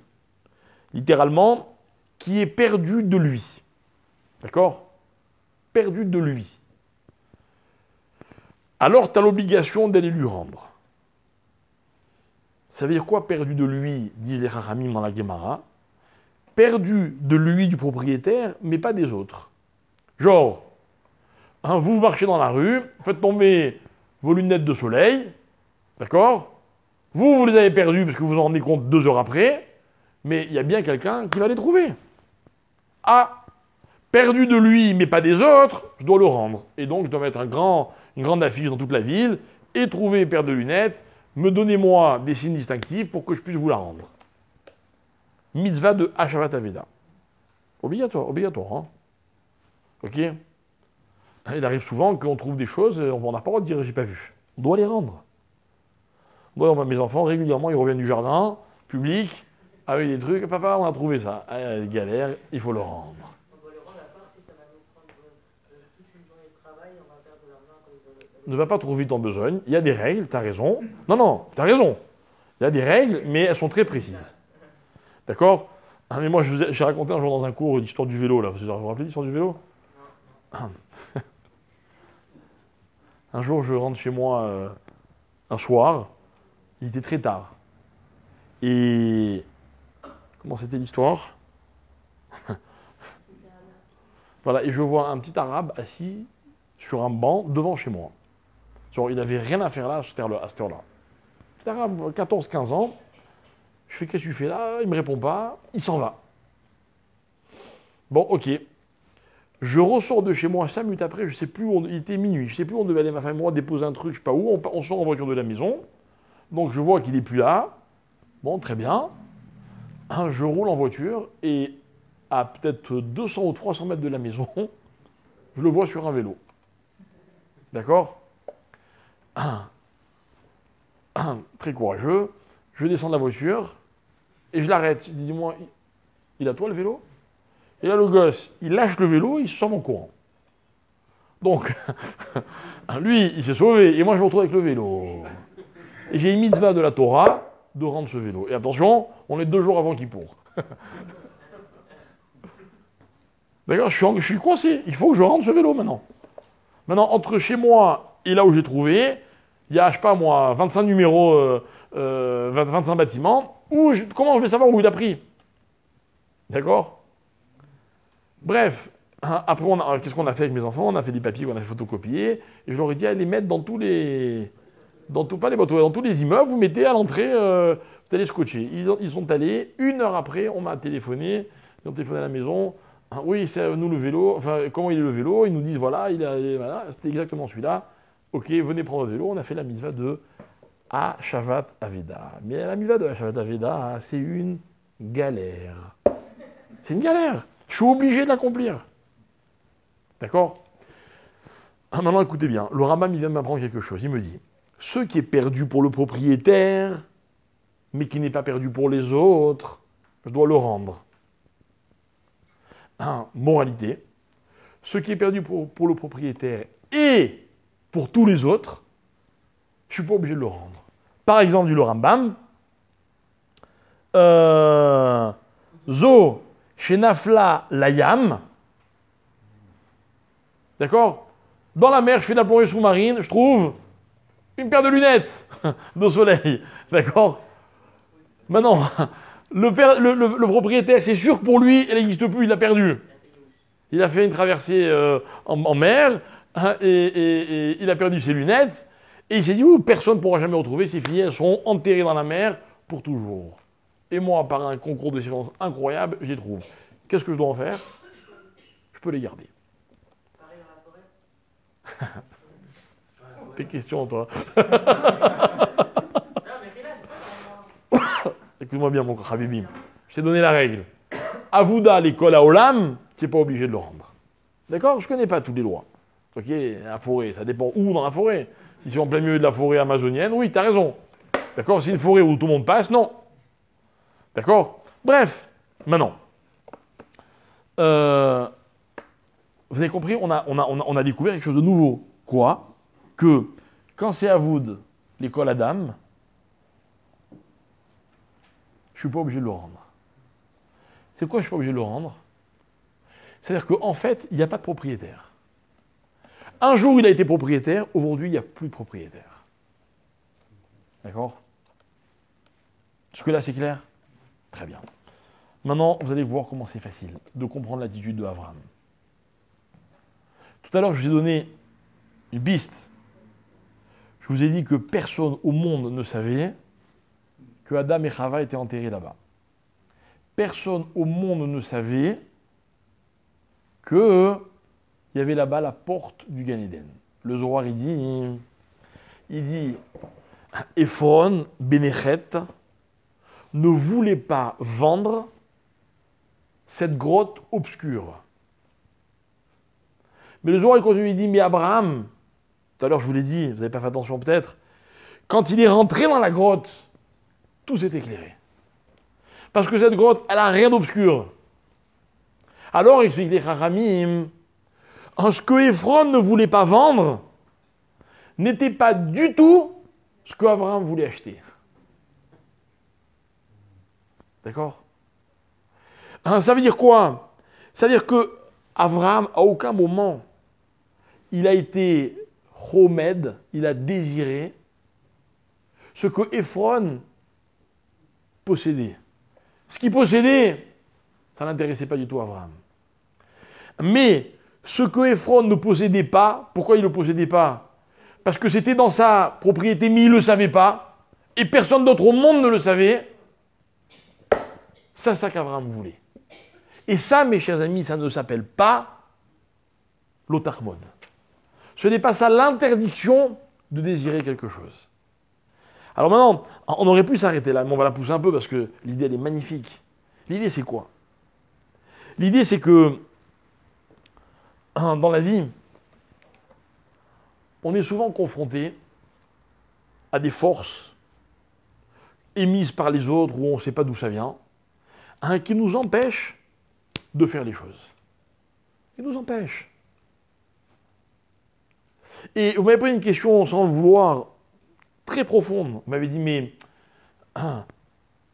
littéralement, qui est perdu de lui. D'accord? Perdu de lui. Alors, tu as l'obligation d'aller lui rendre. Ça veut dire quoi, perdu de lui, disent les Chachamim dans la Gemara? Perdu de lui, du propriétaire, mais pas des autres. Genre, vous marchez dans la rue, faites tomber vos lunettes de soleil, d'accord? Vous les avez perdues parce que vous vous en rendez compte 2 heures après, mais il y a bien quelqu'un qui va les trouver. Ah, perdu de lui, mais pas des autres, je dois le rendre. Et donc, je dois mettre une grande affiche dans toute la ville, et trouver paire de lunettes, me donnez-moi des signes distinctifs pour que je puisse vous la rendre. Mitzvah de Hashavat Aveda. Obligatoire, hein? Ok? Il arrive souvent qu'on trouve des choses, on n'a pas le droit de dire j'ai pas vu. On doit les rendre. Moi, mes enfants, régulièrement, ils reviennent du jardin public avec des trucs. Papa, on a trouvé ça. Galère, il faut le rendre. On doit les rendre à part si ça va nous prendre toute une journée de travail, on va perdre de l'argent quand ils Ne va pas trop vite en besogne. Il y a des règles, tu as raison. Non, tu as raison. Il y a des règles, mais elles sont très précises. D'accord? Mais moi, j'ai raconté un jour dans un cours l'histoire du vélo. Là. Vous vous rappelez l'histoire du vélo? Un jour, je rentre chez moi un soir. Il était très tard. Et comment c'était l'histoire? Voilà, et je vois un petit arabe assis sur un banc devant chez moi. Genre, il n'avait rien à faire là à cette heure-là. Petit arabe, 14-15 ans. Je fais, qu'est-ce que tu fais là? Il ne me répond pas. Il s'en va. Bon, ok. Je ressors de chez moi 5 minutes après, je ne sais plus où il était minuit, je ne sais plus où on devait aller, ma femme et moi, déposer un truc, je ne sais pas où, on sort en voiture de la maison, donc je vois qu'il n'est plus là, bon, très bien, je roule en voiture, et à peut-être 200 ou 300 mètres de la maison, je le vois sur un vélo. D'accord? Très courageux, je descends de la voiture, et je l'arrête, je dis, dis-moi, il a toi le vélo? Et là, le gosse, il lâche le vélo, il se sauve en courant. Donc, lui, il s'est sauvé, et moi, je me retrouve avec le vélo. Et j'ai une mitzvah de la Torah de rendre ce vélo. Et attention, on est 2 jours avant Kippour. D'accord, je suis coincé. Il faut que je rende ce vélo maintenant. Maintenant, entre chez moi et là où j'ai trouvé, il y a, je sais pas moi, 25 numéros, 25 bâtiments. Comment je vais savoir où il a pris? D'accord? Bref, après, qu'est-ce qu'on a fait avec mes enfants? On a fait des papiers qu'on a fait photocopier, et je leur ai dit, allez les mettre dans tous les... dans tous les immeubles, vous mettez à l'entrée, vous allez scotcher. Ils sont allés, 1 heure après, on m'a téléphoné, ils ont téléphoné à la maison, oui, c'est nous le vélo, enfin, comment il est le vélo? Ils nous disent, voilà, voilà, c'était exactement celui-là, ok, venez prendre le vélo, on a fait la mitzvah de Hashavat Aveda. Mais la mitzvah de Hashavat Aveda, c'est une galère. C'est une galère. Je suis obligé de l'accomplir. D'accord? Maintenant, écoutez bien. Le Rambam, il vient de m'apprendre quelque chose. Il me dit, ce qui est perdu pour le propriétaire, mais qui n'est pas perdu pour les autres, je dois le rendre. Moralité. Ce qui est perdu pour le propriétaire et pour tous les autres, je ne suis pas obligé de le rendre. Par exemple, dit le Rambam, Zo, Shenafla, Layam. D'accord? Dans la mer, je fais de la plongée sous-marine, je trouve une paire de lunettes de soleil. D'accord? Maintenant, le propriétaire, c'est sûr que pour lui, elle n'existe plus, il l'a perdue. Il a fait une traversée en mer, et il a perdu ses lunettes, et il s'est dit, personne ne pourra jamais retrouver ces filles, elles seront enterrées dans la mer pour toujours. Et moi, par un concours de circonstances incroyable, je les trouve. Qu'est-ce que je dois en faire? Je peux les garder. Pareil dans la forêt. Tes questions, toi. Non, mais Rilan, Écoute-moi bien, mon Habibi. Je t'ai donné la règle. Avouda, l'école à Olam, tu n'es pas obligé de le rendre. D'accord? Je ne connais pas toutes les lois. Ok, la forêt, ça dépend où dans la forêt. Si c'est en plein milieu de la forêt amazonienne, oui, tu as raison. D'accord? Si c'est une forêt où tout le monde passe, non. D'accord? Bref, maintenant. Vous avez compris, on a découvert quelque chose de nouveau. Quoi? Que quand c'est Avoud, l'école Adam, je ne suis pas obligé de le rendre. C'est quoi je ne suis pas obligé de le rendre? C'est-à-dire qu'en fait, il n'y a pas de propriétaire. Un jour, il a été propriétaire, aujourd'hui, il n'y a plus de propriétaire. D'accord? Jusque-là, c'est clair? Très bien. Maintenant, vous allez voir comment c'est facile de comprendre l'attitude de Abraham. Tout à l'heure, je vous ai donné une piste. Je vous ai dit que personne au monde ne savait que Adam et Chava étaient enterrés là-bas. Personne au monde ne savait qu'il y avait là-bas la porte du Gan Eden. Le Zohar, il dit Ephron, Bénéchet, ne voulait pas vendre cette grotte obscure. Mais le Zohar, il continue, il dit, mais Abraham, tout à l'heure je vous l'ai dit, vous n'avez pas fait attention peut-être, quand il est rentré dans la grotte, tout s'est éclairé. Parce que cette grotte, elle n'a rien d'obscur. Alors, explique les Chachamim, ce que Ephron ne voulait pas vendre n'était pas du tout ce que Abraham voulait acheter. D'accord? Ça veut dire quoi? Ça veut dire que Abraham, à aucun moment, il a été chomed, il a désiré ce que Ephron possédait. Ce qu'il possédait, ça n'intéressait pas du tout Abraham. Mais ce que Ephron ne possédait pas, pourquoi il ne le possédait pas? Parce que c'était dans sa propriété, mais il ne le savait pas, et personne d'autre au monde ne le savait. C'est ça qu'Abraham voulait. Et ça, mes chers amis, ça ne s'appelle pas l'otarmod. Ce n'est pas ça l'interdiction de désirer quelque chose. Alors maintenant, on aurait pu s'arrêter là, mais on va la pousser un peu parce que l'idée, elle est magnifique. L'idée, c'est quoi? L'idée, c'est que dans la vie, on est souvent confronté à des forces émises par les autres où on ne sait pas d'où ça vient, qui nous empêchent de faire les choses. Ils nous empêchent. Et vous m'avez posé une question sans le vouloir, très profonde. Vous m'avez dit, mais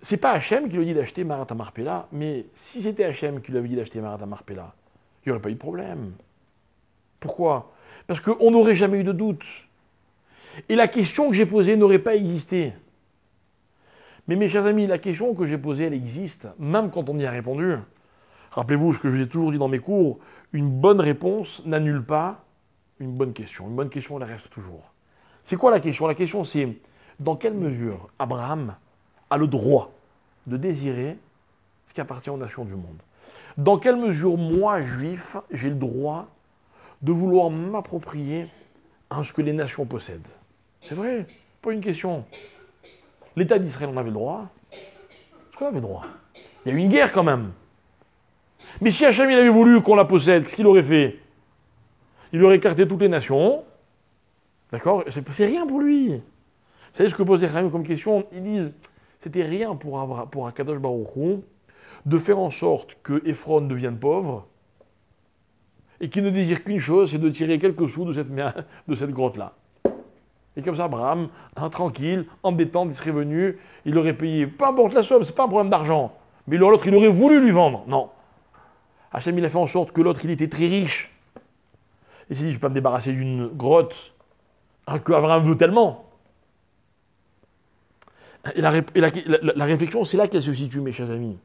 c'est pas Hachem qui lui dit d'acheter Marat Marpella, mais si c'était Hachem qui lui avait dit d'acheter Marat Marpella, il n'y aurait pas eu de problème. Pourquoi? Parce qu'on n'aurait jamais eu de doute. Et la question que j'ai posée n'aurait pas existé. Mais mes chers amis, la question que j'ai posée, elle existe, même quand on y a répondu. Rappelez-vous ce que je vous ai toujours dit dans mes cours, une bonne réponse n'annule pas une bonne question. Une bonne question, elle reste toujours. C'est quoi la question? La question, c'est dans quelle mesure Abraham a le droit de désirer ce qui appartient aux nations du monde? Dans quelle mesure, moi, juif, j'ai le droit de vouloir m'approprier ce que les nations possèdent? C'est vrai, pas une question. L'État d'Israël en avait le droit. Est-ce qu'on avait le droit? Il y a eu une guerre quand même. Mais si Hachem il avait voulu qu'on la possède, qu'est-ce qu'il aurait fait? il aurait écarté toutes les nations. D'accord? C'est rien pour lui. Vous savez ce que pose les Chachamim comme question? Ils disent, c'était rien pour Akadosh Baruch Hu de faire en sorte que Ephron devienne pauvre et qu'il ne désire qu'une chose, c'est de tirer quelques sous de cette grotte-là. Et comme ça, Abraham, tranquille, en détente, il serait venu, il aurait payé, peu importe la somme, c'est pas un problème d'argent, mais l'autre, il aurait voulu lui vendre. Non. Hachem, il a fait en sorte que l'autre, il était très riche. Il s'est dit, je ne vais pas me débarrasser d'une grotte que Abraham veut tellement. Et la réflexion, c'est là qu'elle se situe, mes chers amis.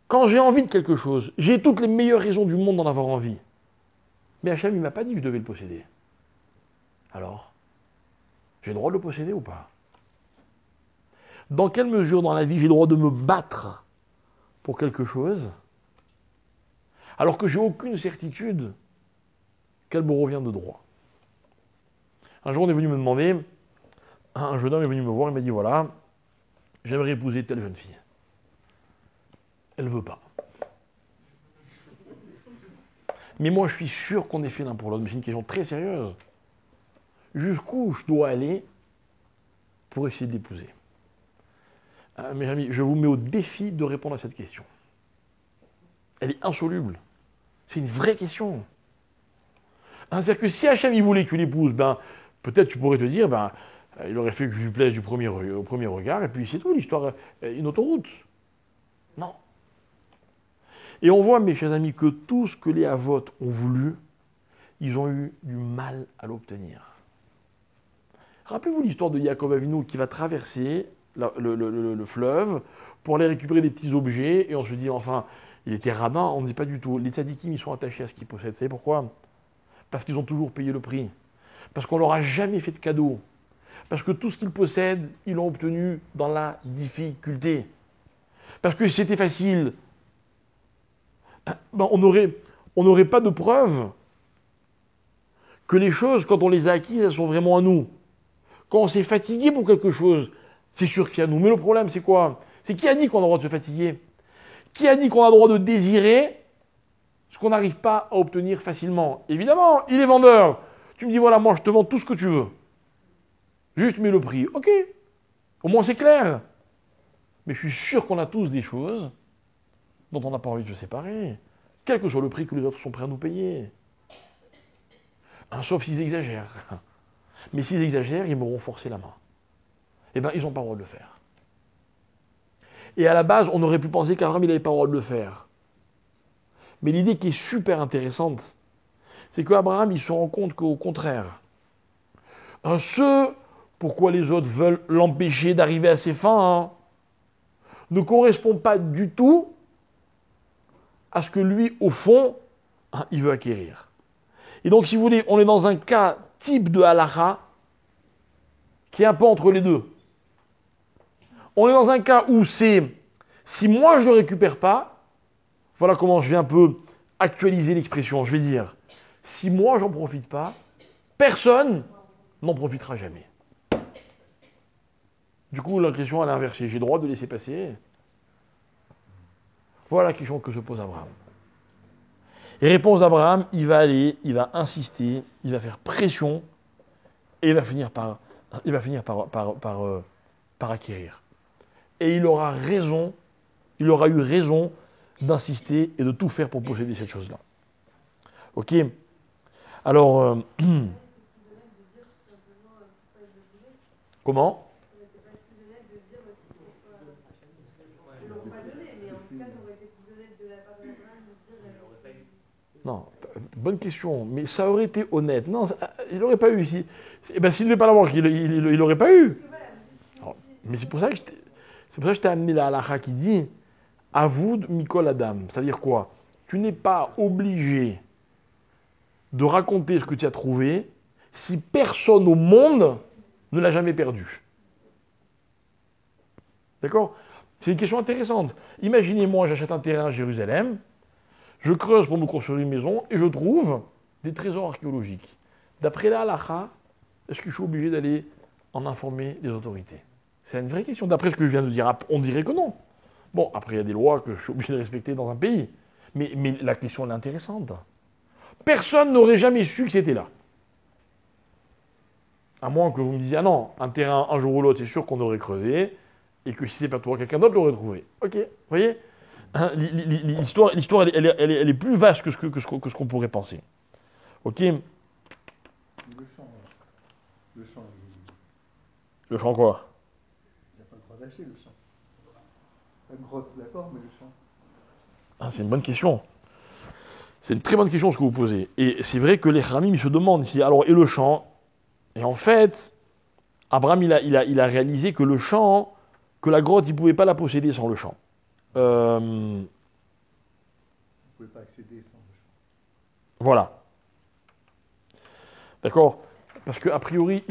Quand j'ai envie de quelque chose, j'ai toutes les meilleures raisons du monde d'en avoir envie. Mais Hachem, il ne m'a pas dit que je devais le posséder. Alors, j'ai le droit de le posséder ou pas? Dans quelle mesure dans la vie j'ai le droit de me battre pour quelque chose, alors que j'ai aucune certitude qu'elle me revient de droit? Un jour, on est venu me demander, un jeune homme est venu me voir, il m'a dit, voilà, j'aimerais épouser telle jeune fille. Elle ne veut pas. Mais moi, je suis sûr qu'on est fait l'un pour l'autre. Mais c'est une question très sérieuse. Jusqu'où je dois aller pour essayer d'épouser? Mes amis, je vous mets au défi de répondre à cette question. Elle est insoluble. C'est une vraie question. C'est-à-dire que si Hachem il voulait que tu l'épouses, peut-être tu pourrais te dire, il aurait fait que je lui plaise au premier regard, et puis c'est tout, l'histoire est une autoroute. Non. Et on voit, mes chers amis, que tout ce que les Avot ont voulu, ils ont eu du mal à l'obtenir. Rappelez-vous l'histoire de Yaakov Avinu qui va traverser le fleuve pour aller récupérer des petits objets, et on se dit, enfin, il était rabbin, on ne dit pas du tout. Les tzadikim, ils sont attachés à ce qu'ils possèdent. Vous savez pourquoi? Parce qu'ils ont toujours payé le prix. Parce qu'on ne leur a jamais fait de cadeau. Parce que tout ce qu'ils possèdent, ils l'ont obtenu dans la difficulté. Parce que si c'était facile, on n'aurait pas de preuve que les choses, quand on les a acquises, elles sont vraiment à nous. Quand on s'est fatigué pour quelque chose, c'est sûr qu'il y a nous. Mais le problème, c'est quoi? C'est qui a dit qu'on a le droit de se fatiguer? Qui a dit qu'on a le droit de désirer ce qu'on n'arrive pas à obtenir facilement? Évidemment, il est vendeur. Tu me dis, voilà, moi, je te vends tout ce que tu veux. Juste mets le prix. Ok. Au moins, c'est clair. Mais je suis sûr qu'on a tous des choses dont on n'a pas envie de se séparer, quel que soit le prix que les autres sont prêts à nous payer. Sauf s'ils exagèrent. Mais s'ils exagèrent, ils m'auront forcé la main. Eh bien, ils n'ont pas le droit de le faire. Et à la base, on aurait pu penser qu'Abraham, il n'avait pas le droit de le faire. Mais l'idée qui est super intéressante, c'est qu'Abraham, il se rend compte qu'au contraire, ce pourquoi les autres veulent l'empêcher d'arriver à ses fins, ne correspond pas du tout à ce que lui, au fond, il veut acquérir. Et donc, si vous voulez, on est dans un cas type de halakha qui est un peu entre les deux. On est dans un cas où c'est, si moi je ne le récupère pas, voilà comment je vais un peu actualiser l'expression. Je vais dire, si moi j'en profite pas, personne n'en profitera jamais. Du coup, la question elle est inversée. J'ai le droit de laisser passer. Voilà la question que se pose Abraham. Et réponse d'Abraham, il va aller, il va insister, il va faire pression, et il va finir par acquérir. Et il aura raison, il aura eu raison d'insister et de tout faire pour posséder cette chose-là. Ok? Alors, comment? Non, bonne question, mais ça aurait été honnête. Non, il n'aurait pas eu ici. Eh bien, s'il ne devait pas l'avoir, il n'aurait pas eu. Alors, mais c'est pour ça que je t'ai amené la halakha qui dit Avoud Mikol Adam. Ça veut dire quoi? Tu n'es pas obligé de raconter ce que tu as trouvé si personne au monde ne l'a jamais perdu. D'accord? C'est une question intéressante. Imaginez-moi, j'achète un terrain à Jérusalem. Je creuse pour me construire une maison et je trouve des trésors archéologiques. D'après la halakha, est-ce que je suis obligé d'aller en informer les autorités? C'est une vraie question. D'après ce que je viens de dire, on dirait que non. Bon, après, il y a des lois que je suis obligé de respecter dans un pays. Mais la question elle est intéressante. personne n'aurait jamais su que c'était là. À moins que vous me disiez, ah non, un terrain, un jour ou l'autre, c'est sûr qu'on aurait creusé, et que si c'est pas toi, quelqu'un d'autre l'aurait trouvé. Ok, vous voyez, hein, l'histoire, elle est plus vaste que ce qu'on pourrait penser. Ok. Le champ, le champ, Le champ quoi? il n'y a pas le droit d'acheter le champ. La grotte, d'accord, mais le champ. Ah, c'est une bonne question. C'est une très bonne question ce que vous posez. Et c'est vrai que les Khamim, ils se demandent, alors, et le champ? Et en fait, Abraham, il a réalisé que le champ, que la grotte, il ne pouvait pas la posséder sans le champ. Vous ne pouvez pas accéder sans le champ. Voilà. D'accord? Parce qu'a priori,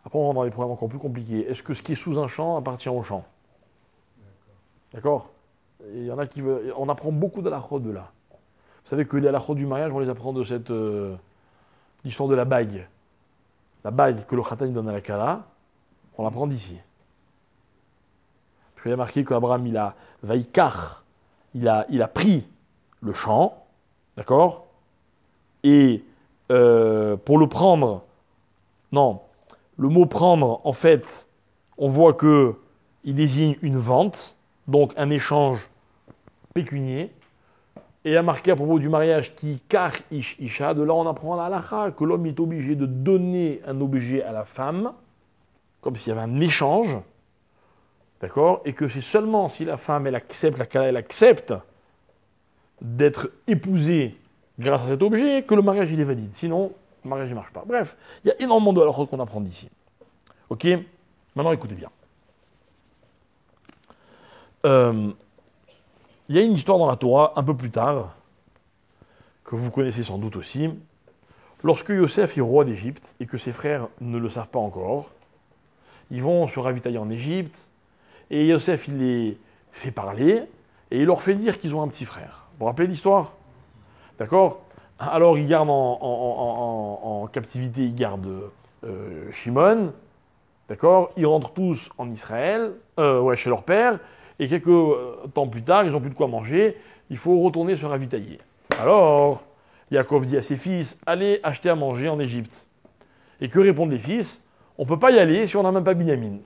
après on rentre dans des problèmes encore plus compliqués. Est-ce que ce qui est sous un champ appartient au champ? D'accord? Et il y en a qui veulent. On apprend beaucoup de la halachot de là. Vous savez que les halachot du mariage, on les apprend de cette l'histoire de la bague. La bague que le khatan donne à la kala, on l'apprend d'ici. Parce qu'il y a marqué qu'Abraham, il a vaikar, il a pris le champ, d'accord? Et pour le prendre, non, le mot prendre, en fait, on voit que il désigne une vente, donc un échange pécunier. Et il a marqué à propos du mariage qui kar ish isha, de là on apprend à la halakha que l'homme est obligé de donner un objet à la femme, comme s'il y avait un échange, d'accord? Et que c'est seulement si la femme elle accepte d'être épousée grâce à cet objet que le mariage il est valide. Sinon, le mariage ne marche pas. Bref, il y a énormément de halachot qu'on apprend d'ici. Ok? Maintenant écoutez bien. Il y a une histoire dans la Torah, un peu plus tard, que vous connaissez sans doute aussi, lorsque Yosef est roi d'Égypte et que ses frères ne le savent pas encore, ils vont se ravitailler en Égypte, et Yosef il les fait parler, et il leur fait dire qu'ils ont un petit frère. Vous vous rappelez l'histoire? D'accord? Alors ils gardent en captivité, ils gardent Shimon, d'accord? Ils rentrent tous en Israël, chez leur père, et quelques temps plus tard, ils n'ont plus de quoi manger, il faut retourner se ravitailler. Alors, Yaakov dit à ses fils, allez acheter à manger en Égypte. Et que répondent les fils? On ne peut pas y aller si on n'a même pas Binyamin.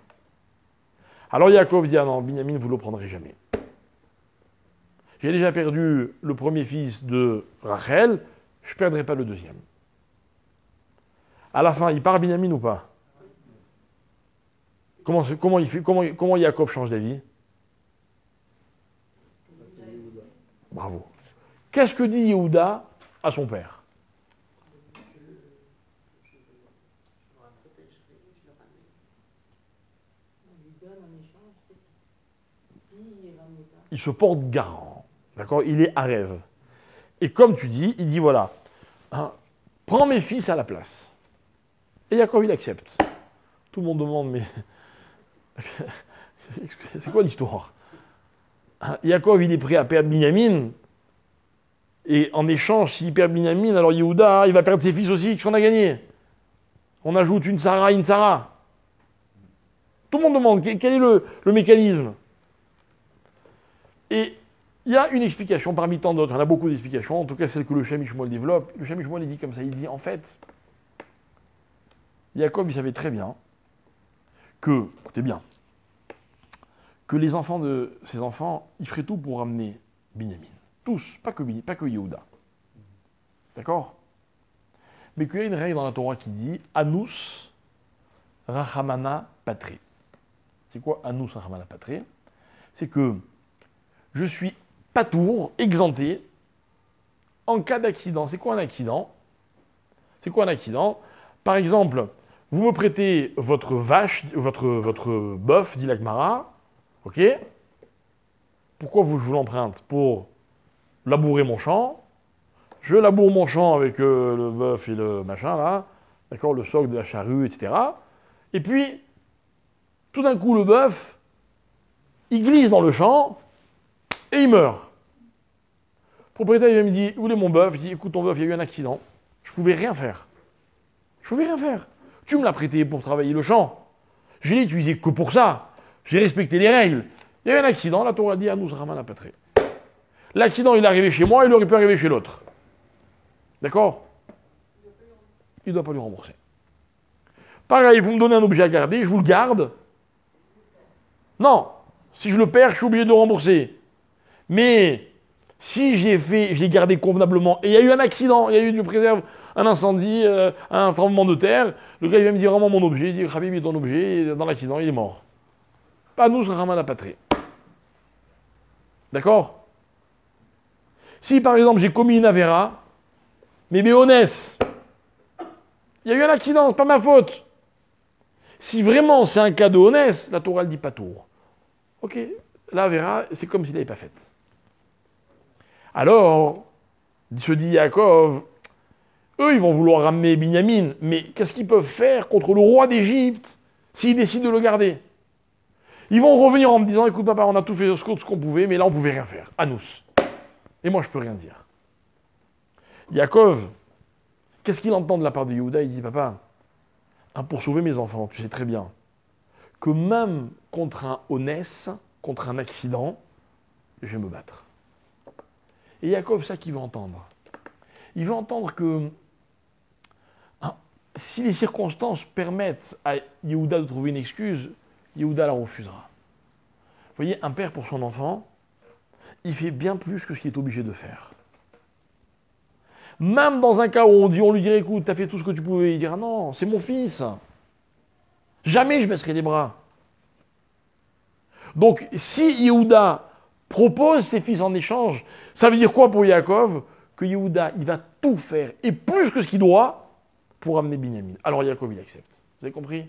Alors Yaakov dit, ah non, Binyamin, vous ne le prendrez jamais. J'ai déjà perdu le premier fils de Rachel, je ne perdrai pas le deuxième. À la fin, il part Binyamin ou pas? Comment Yaakov change d'avis? Bravo. Qu'est-ce que dit Yehuda à son père? Il se porte garant. D'accord? Il est à rêve. Et comme tu dis, il dit voilà, hein, prends mes fils à la place. Et Yaakov, il accepte. Tout le monde demande, mais c'est quoi l'histoire? Yaakov, il est prêt à perdre Binyamin. Et en échange, s'il perd Binyamin, alors Yehuda, il va perdre ses fils aussi. Qu'est-ce qu'on a gagné? On ajoute une Sarah à une Sarah. Tout le monde demande quel est le mécanisme. Et il y a une explication parmi tant d'autres. Il y en a beaucoup d'explications. En tout cas, celle que le Shem Ishmael développe. Le Shem Ishmael, il dit comme ça. Il dit, en fait, Yaakov, il savait très bien que, écoutez bien, que les enfants de ses enfants, ils feraient tout pour ramener Binyamin. Tous, pas que Yehuda. D'accord? Mais qu'il y a une règle dans la Torah qui dit Anus Rachamana Patre. C'est quoi Anus Rachamana Patre? C'est que je suis patour, exempté, en cas d'accident. C'est quoi un accident? C'est quoi un accident? Par exemple, vous me prêtez votre vache, votre bœuf, dit l'Agmara. Ok? Pourquoi je vous l'emprunte? Pour labourer mon champ. Je laboure mon champ avec le bœuf et le machin là, d'accord, le soc de la charrue, etc. Et puis, tout d'un coup, le bœuf, il glisse dans le champ et il meurt. Le propriétaire il me dit, où est mon bœuf? Je dis, écoute, ton bœuf, il y a eu un accident. Je pouvais rien faire. Je pouvais rien faire. Tu me l'as prêté pour travailler le champ. Je l'ai utilisé que pour ça. J'ai respecté les règles. Il y a eu un accident, la Torah dit, Anus Rachamana Patre. L'accident, il est arrivé chez moi, il aurait pu arriver chez l'autre. D'accord? Il ne doit pas lui rembourser. Pareil, vous me donnez un objet à garder, je vous le garde. Non, si je le perds, je suis obligé de le rembourser. Mais si je l'ai gardé convenablement, et il y a eu un accident, il y a eu du préserve, un incendie, un tremblement de terre, le gars il vient me dire vraiment mon objet, il dit Khabib, il est ton objet, et dans l'accident, il est mort. Pas nous, Rahman la patrie. D'accord? Si par exemple j'ai commis une avéra, mais béonès, il y a eu un accident, c'est pas ma faute. Si vraiment c'est un cas de honnête, la Torah ne dit pas tour. Ok, la avéra, c'est comme s'il n'avait pas faite. Alors, se dit Yaakov, eux ils vont vouloir ramener Binyamin, mais qu'est-ce qu'ils peuvent faire contre le roi d'Égypte s'ils décident de le garder? Ils vont revenir en me disant, écoute papa, on a tout fait ce qu'on pouvait, mais là on ne pouvait rien faire. À nous. Et moi je ne peux rien dire. Yaakov, qu'est-ce qu'il entend de la part de Yehuda? Il dit, papa, pour sauver mes enfants, tu sais très bien que même contre un honnête, contre un accident, je vais me battre. Et Yaakov, ça qu'il veut entendre. Il veut entendre que si les circonstances permettent à Yehuda de trouver une excuse, Yehuda la refusera. Vous voyez, un père pour son enfant, il fait bien plus que ce qu'il est obligé de faire. Même dans un cas où on lui dirait, écoute, tu as fait tout ce que tu pouvais, il dira, non, c'est mon fils. Jamais je baisserai les bras. Donc, si Yehuda propose ses fils en échange, ça veut dire quoi pour Yaakov? Que Yehuda, il va tout faire, et plus que ce qu'il doit, pour amener Binyamin. Alors Yaakov, il accepte. Vous avez compris?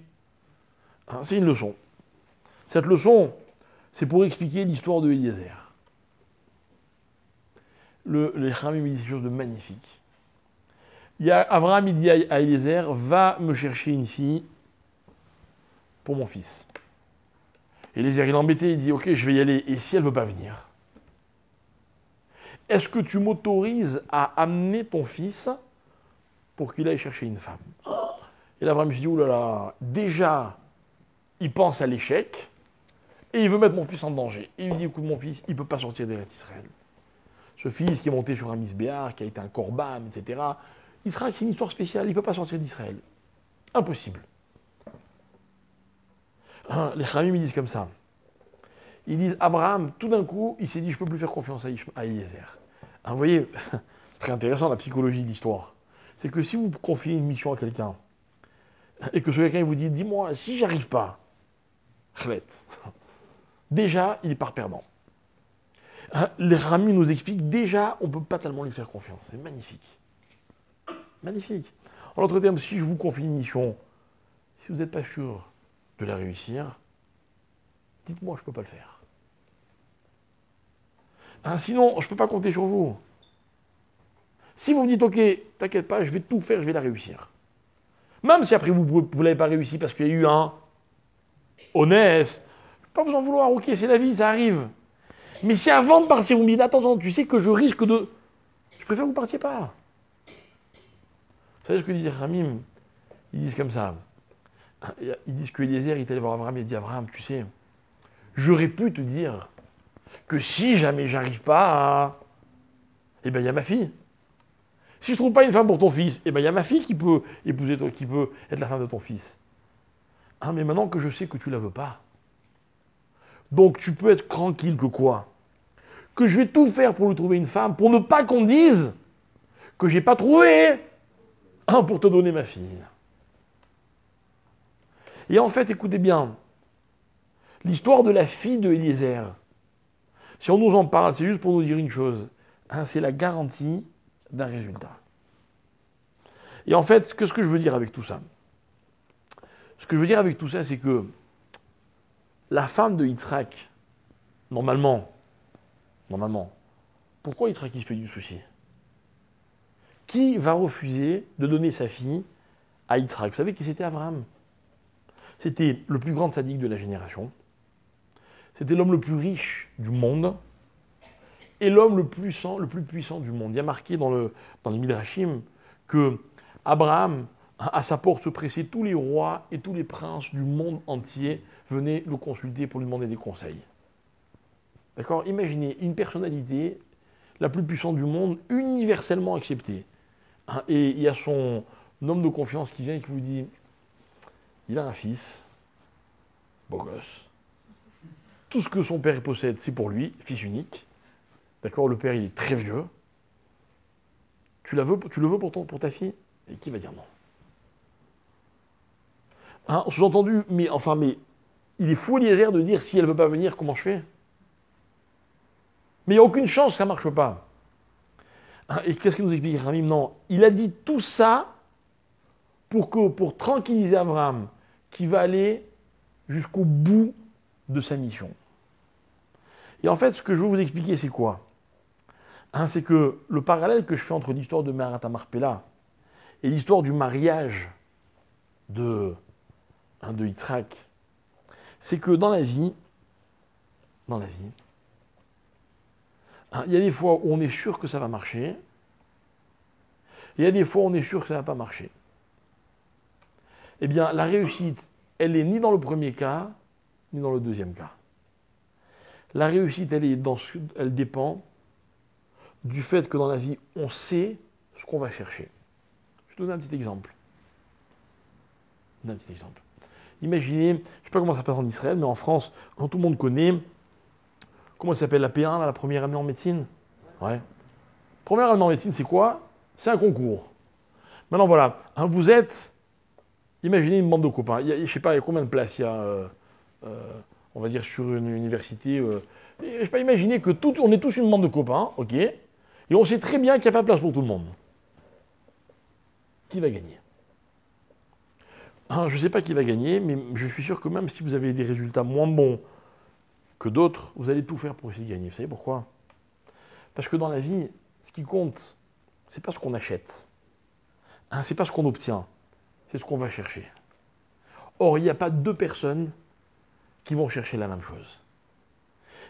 C'est une leçon. Cette leçon, c'est pour expliquer l'histoire de Eliezer. Les Khamim disent quelque chose de magnifique. Abraham, il dit à Eliezer, va me chercher une fille pour mon fils. Eliezer, il est embêté, il dit, ok, je vais y aller, et si elle ne veut pas venir, est-ce que tu m'autorises à amener ton fils pour qu'il aille chercher une femme? Et là, Abraham se dit, oulala, déjà, il pense à l'échec, et il veut mettre mon fils en danger. Et il lui dit, écoute, mon fils, il ne peut pas sortir d'Eretz Israël. Ce fils qui est monté sur un misbéar, qui a été un korban, etc., Israël, c'est une histoire spéciale, il ne peut pas sortir d'Israël. Impossible. Les Khamim, ils disent comme ça. Ils disent, Abraham, tout d'un coup, il s'est dit, je ne peux plus faire confiance à Eliezer. Vous voyez, c'est très intéressant la psychologie de l'histoire. C'est que si vous confiez une mission à quelqu'un, et que ce quelqu'un vous dit, dis-moi, si j'arrive pas, déjà, il part perdant. Les Khamim nous expliquent, déjà, on ne peut pas tellement lui faire confiance. C'est magnifique. Magnifique. En d'autres termes, si je vous confie une mission, si vous n'êtes pas sûr de la réussir, dites-moi, je ne peux pas le faire. Sinon, je ne peux pas compter sur vous. Si vous me dites, ok, t'inquiète pas, je vais tout faire, je vais la réussir. Même si après vous ne l'avez pas réussi parce qu'il y a eu un honnête, je ne vais pas vous en vouloir, ok, c'est la vie, ça arrive. Mais si avant de partir, vous me dites, attention, tu sais que je risque de... Je préfère que vous ne partiez pas. Vous savez ce que disent Khamim? Ils disent comme ça. Ils disent que Eliezer, il est allé voir Abraham, il dit, Abraham, tu sais, j'aurais pu te dire que si jamais j'arrive pas à... Eh bien, il y a ma fille. Si je trouve pas une femme pour ton fils, eh bien, il y a ma fille qui peut épouser toi, qui peut être la femme de ton fils. Mais maintenant que je sais que tu la veux pas, donc tu peux être tranquille que quoi? Que je vais tout faire pour lui trouver une femme, pour ne pas qu'on dise que j'ai pas trouvé pour te donner ma fille. Et en fait, écoutez bien, l'histoire de la fille de Eliezer, si on nous en parle, c'est juste pour nous dire une chose, c'est la garantie d'un résultat. Et en fait, qu'est-ce que je veux dire avec tout ça? Ce que je veux dire avec tout ça, c'est que la femme de Yitzhak, normalement, pourquoi Yitzhak il se fait du souci? Qui va refuser de donner sa fille à Yitzhak? Vous savez qui c'était Abraham? C'était le plus grand sadique de la génération. C'était l'homme le plus riche du monde et l'homme le plus puissant du monde. Il y a marqué dans les Midrashim que Abraham, à sa porte se pressaient tous les rois et tous les princes du monde entier venaient le consulter pour lui demander des conseils. D'accord? Imaginez une personnalité la plus puissante du monde, universellement acceptée, Hein, et il y a son homme de confiance qui vient et qui vous dit, il a un fils, beau gosse. Tout ce que son père possède, c'est pour lui, fils unique. D'accord, le père, il est très vieux. Tu le veux pour ta fille? Et qui va dire non? Hein, sous-entendu, mais il est fou Eliezer de dire si elle ne veut pas venir, comment je fais? Mais il n'y a aucune chance que ça ne marche pas. Hein, et qu'est-ce qu'il nous explique Ramim? Non, il a dit tout ça pour tranquilliser Abraham, qui va aller jusqu'au bout de sa mission. Et en fait, ce que je veux vous expliquer, c'est quoi? Hein, c'est que le parallèle que je fais entre l'histoire de Me'arat HaMarpela et l'histoire du mariage de Yitzhak, c'est que dans la vie, hein, il y a des fois où on est sûr que ça va marcher, et il y a des fois où on est sûr que ça ne va pas marcher. Eh bien, la réussite, elle n'est ni dans le premier cas, ni dans le deuxième cas. La réussite, elle dépend du fait que dans la vie, on sait ce qu'on va chercher. Je te donne un petit exemple. Imaginez, je ne sais pas comment ça se passe en Israël, mais en France, quand tout le monde connaît, comment ça s'appelle la P1, la première année en médecine? Ouais. Première année en médecine, c'est quoi? C'est un concours. Maintenant, voilà, hein, vous êtes, imaginez une bande de copains. Je ne sais pas, il y a combien de places il y a, on va dire, sur une université. Je ne sais pas, imaginez que on est tous une bande de copains, ok? Et on sait très bien qu'il n'y a pas de place pour tout le monde. Qui va gagner? Je ne sais pas qui va gagner, mais je suis sûr que même si vous avez des résultats moins bons que d'autres, vous allez tout faire pour essayer de gagner. Vous savez pourquoi? Parce que dans la vie, ce qui compte, c'est pas ce qu'on achète. Hein, c'est pas ce qu'on obtient. C'est ce qu'on va chercher. Or, il n'y a pas deux personnes qui vont chercher la même chose.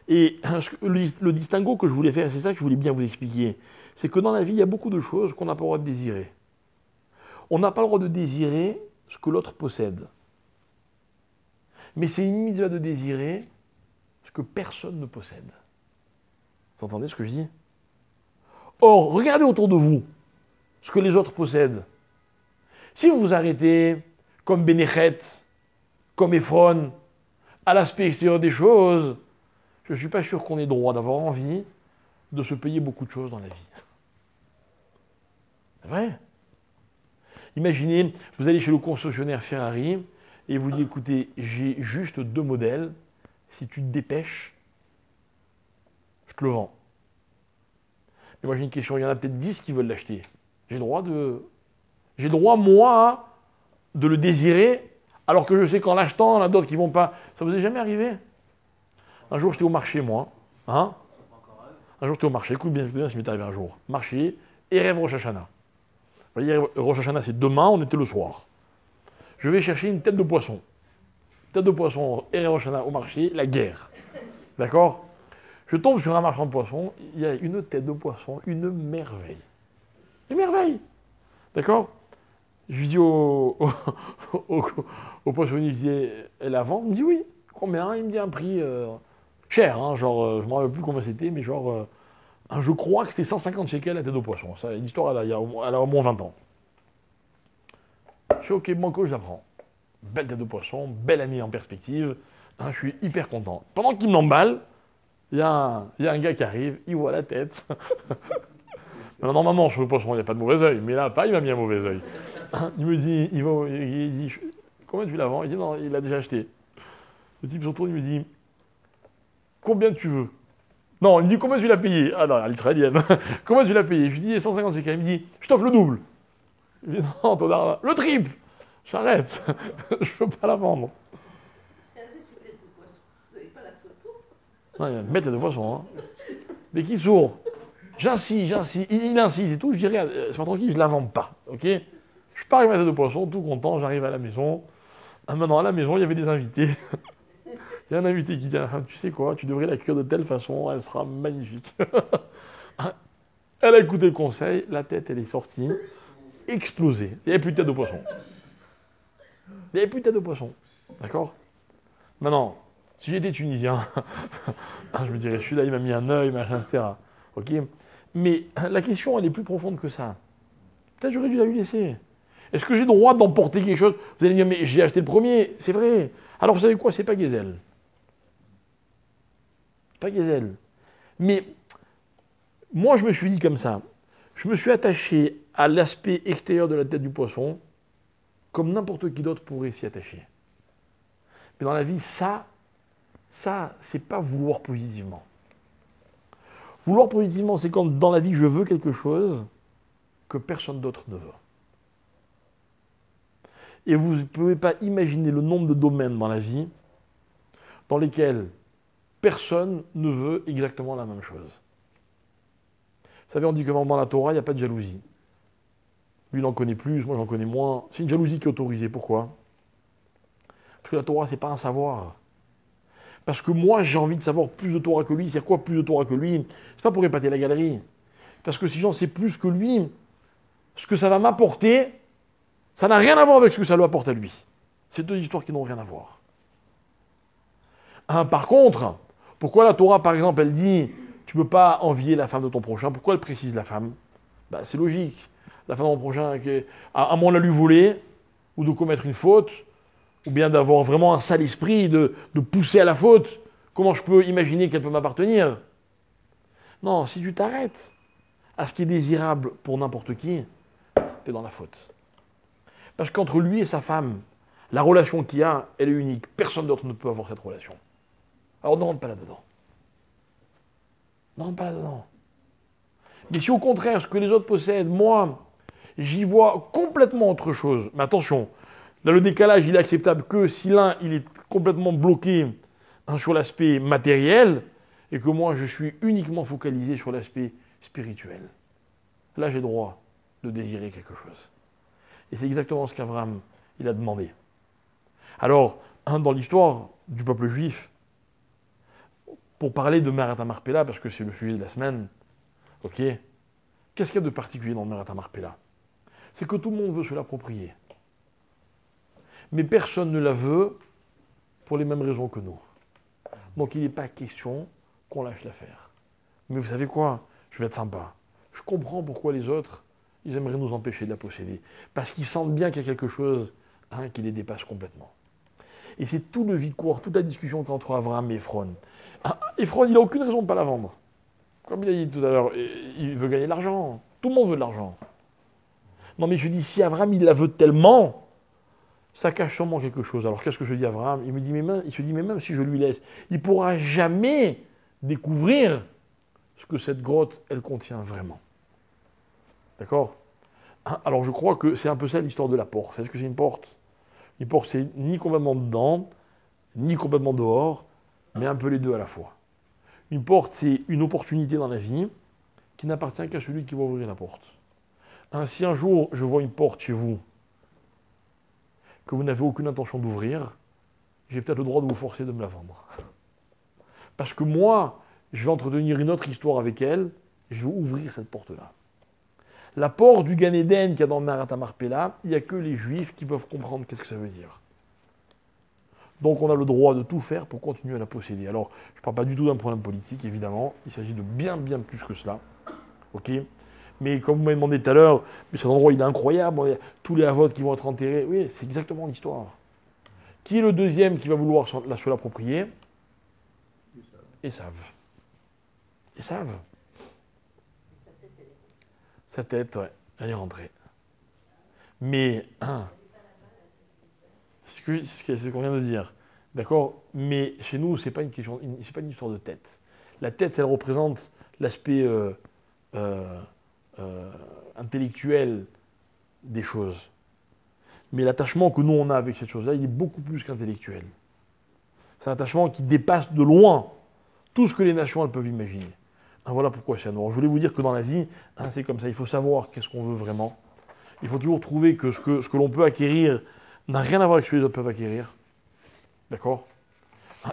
Et le distinguo que je voulais faire, c'est ça que je voulais bien vous expliquer, c'est que dans la vie, il y a beaucoup de choses qu'on n'a pas le droit de désirer. On n'a pas le droit de désirer ce que l'autre possède. Mais c'est une mitzvah de désirer ce que personne ne possède. Vous entendez ce que je dis? Or, regardez autour de vous ce que les autres possèdent. Si vous vous arrêtez, comme Bénéchet, comme Ephron, à l'aspect extérieur des choses, je ne suis pas sûr qu'on ait droit d'avoir envie de se payer beaucoup de choses dans la vie. C'est vrai? Imaginez, vous allez chez le concessionnaire Ferrari et il vous dit, écoutez, j'ai juste 2 modèles, si tu te dépêches, je te le vends. Mais moi j'ai une question, il y en a peut-être 10 qui veulent l'acheter. J'ai le droit, moi, de le désirer, alors que je sais qu'en l'achetant, il y en a d'autres qui ne vont pas. Ça vous est jamais arrivé? Un jour, j'étais au marché, moi. Hein? Un jour, j'étais au marché. Écoute bien ce qui m'est arrivé un jour. Marché, Erev Rosh Hashanah. Vous voyez, Rosh Hashanah, c'est demain, on était le soir. Je vais chercher une tête de poisson. Tête de poisson, Erev Rosh Hashanah, au marché, la guerre. D'accord? Je tombe sur un marchand de poissons, il y a une tête de poisson, une merveille. Une merveille! D'accord? Je lui dis au poissonnier, je dis, elle la vend? Il me dit oui. Combien? Il me dit un prix cher, hein, genre, je ne me rappelle plus combien c'était, mais genre, je crois que c'était 150 shekels la tête de poisson. Ça, l'histoire, elle a au moins 20 ans. Je suis ok, banco, je la prends. Belle tête de poisson, belle année en perspective. Hein, je suis hyper content. Pendant qu'il me l'emballe, il y a un gars qui arrive, il voit la tête. Alors, normalement, sur le poisson, il n'y a pas de mauvais œil, mais là, il m'a mis un mauvais œil. Il me dit, il dit, combien tu la vends? Il dit, non, il l'a déjà acheté. Le type se retourne, il me dit, combien tu veux? Non, il me dit, combien tu l'as payé? Ah non, à l'israélienne. Combien tu l'as payé? Je lui dis, 150 shekels. Il me dit, je t'offre le double. Je lui dis, non, ton argent, le triple. J'arrête. Je ne peux pas la vendre. Vous n'avez pas la photo? Non, il y a une bête de poisson. Hein. Mais qui sourd? J'insiste, il insiste et tout. Je dirais, c'est pas tranquille, je ne la vends pas. Ok? Je pars avec ma tête de poisson, tout content, j'arrive à la maison. Maintenant, à la maison, il y avait des invités. Il y a un invité qui dit, tu sais quoi, tu devrais la cuire de telle façon, elle sera magnifique. Elle a écouté le conseil, la tête, elle est sortie, explosée. Il n'y avait plus de tête de poisson. Il n'y avait plus de tête de poisson. D'accord? Maintenant, si j'étais tunisien, je me dirais, celui-là, il m'a mis un œil, machin, etc. Ok? Mais la question, elle est plus profonde que ça. Peut-être j'aurais dû la lui laisser. Est-ce que j'ai le droit d'emporter quelque chose? Vous allez me dire, mais j'ai acheté le premier, c'est vrai. Alors vous savez quoi? C'est pas Gezel. Pas Gezel. Mais moi, je me suis dit comme ça. Je me suis attaché à l'aspect extérieur de la tête du poisson, comme n'importe qui d'autre pourrait s'y attacher. Mais dans la vie, ça, c'est pas vouloir positivement. Vouloir positivement, c'est quand dans la vie, je veux quelque chose que personne d'autre ne veut. Et vous ne pouvez pas imaginer le nombre de domaines dans la vie dans lesquels personne ne veut exactement la même chose. Vous savez, on dit que dans la Torah, il n'y a pas de jalousie. Lui, il en connaît plus, moi, j'en connais moins. C'est une jalousie qui est autorisée. Pourquoi? Parce que la Torah, ce n'est pas un savoir. Parce que moi, j'ai envie de savoir plus de Torah que lui. C'est quoi plus de Torah que lui? C'est pas pour épater la galerie. Parce que si j'en sais plus que lui, ce que ça va m'apporter, ça n'a rien à voir avec ce que ça lui apporte à lui. C'est deux histoires qui n'ont rien à voir. Par contre, pourquoi la Torah, par exemple, elle dit tu ne peux pas envier la femme de ton prochain? Pourquoi elle précise la femme? C'est logique. La femme de mon prochain, à moins de la lui voler, ou de commettre une faute, ou bien d'avoir vraiment un sale esprit, de pousser à la faute, comment je peux imaginer qu'elle peut m'appartenir? Non, si tu t'arrêtes à ce qui est désirable pour n'importe qui, tu es dans la faute. Parce qu'entre lui et sa femme, la relation qu'il y a, elle est unique. Personne d'autre ne peut avoir cette relation. Alors ne rentre pas là-dedans. Ne rentre pas là-dedans. Mais si au contraire, ce que les autres possèdent, moi, j'y vois complètement autre chose. Mais attention, là le décalage, il est acceptable que si l'un, il est complètement bloqué sur l'aspect matériel, et que moi, je suis uniquement focalisé sur l'aspect spirituel. Là, j'ai droit de désirer quelque chose. Et c'est exactement ce qu'Abraham, il a demandé. Alors, dans l'histoire du peuple juif, pour parler de Me'arat HaMarpela, parce que c'est le sujet de la semaine, ok, qu'est-ce qu'il y a de particulier dans Me'arat HaMarpela? C'est que tout le monde veut se l'approprier. Mais personne ne la veut pour les mêmes raisons que nous. Donc il n'est pas question qu'on lâche l'affaire. Mais vous savez quoi? Je vais être sympa. Je comprends pourquoi les autres, ils aimeraient nous empêcher de la posséder. Parce qu'ils sentent bien qu'il y a quelque chose qui les dépasse complètement. Et c'est tout le victoire, toute la discussion entre Abraham et Ephron. Ephron, il n'a aucune raison de ne pas la vendre. Comme il a dit tout à l'heure, il veut gagner de l'argent. Tout le monde veut de l'argent. Non mais je dis, si Abraham, il la veut tellement, ça cache sûrement quelque chose. Alors qu'est-ce que je dis à Abraham? Il se dit, mais même si je lui laisse, il ne pourra jamais découvrir ce que cette grotte, elle contient vraiment. D'accord? Alors je crois que c'est un peu ça l'histoire de la porte. C'est ce que c'est une porte? Une porte, c'est ni complètement dedans, ni complètement dehors, mais un peu les deux à la fois. Une porte, c'est une opportunité dans la vie qui n'appartient qu'à celui qui va ouvrir la porte. Si un jour je vois une porte chez vous que vous n'avez aucune intention d'ouvrir, j'ai peut-être le droit de vous forcer de me la vendre. Parce que moi, je vais entretenir une autre histoire avec elle, je vais ouvrir cette porte-là. La porte du Gan Eden qu'il y a dans Me'arat HaMarpela, il n'y a que les Juifs qui peuvent comprendre qu'est-ce que ça veut dire. Donc on a le droit de tout faire pour continuer à la posséder. Alors, je ne parle pas du tout d'un problème politique, évidemment. Il s'agit de bien plus que cela. Ok? Mais comme vous m'avez demandé tout à l'heure, mais cet endroit il est incroyable, il y a tous les avots qui vont être enterrés. Oui, c'est exactement l'histoire. Qui est le deuxième qui va vouloir se l'approprier? Esav. Esav. Sa tête, ouais, elle est rentrée. Mais, c'est ce qu'on vient de dire, d'accord? Mais chez nous, c'est pas une histoire de tête. La tête, elle représente l'aspect intellectuel des choses. Mais l'attachement que nous, on a avec cette chose-là, il est beaucoup plus qu'intellectuel. C'est un attachement qui dépasse de loin tout ce que les nations elles peuvent imaginer. Voilà pourquoi c'est à nous. Je voulais vous dire que dans la vie, c'est comme ça, il faut savoir qu'est-ce qu'on veut vraiment. Il faut toujours trouver que ce que l'on peut acquérir n'a rien à voir avec ce que les autres peuvent acquérir. D'accord?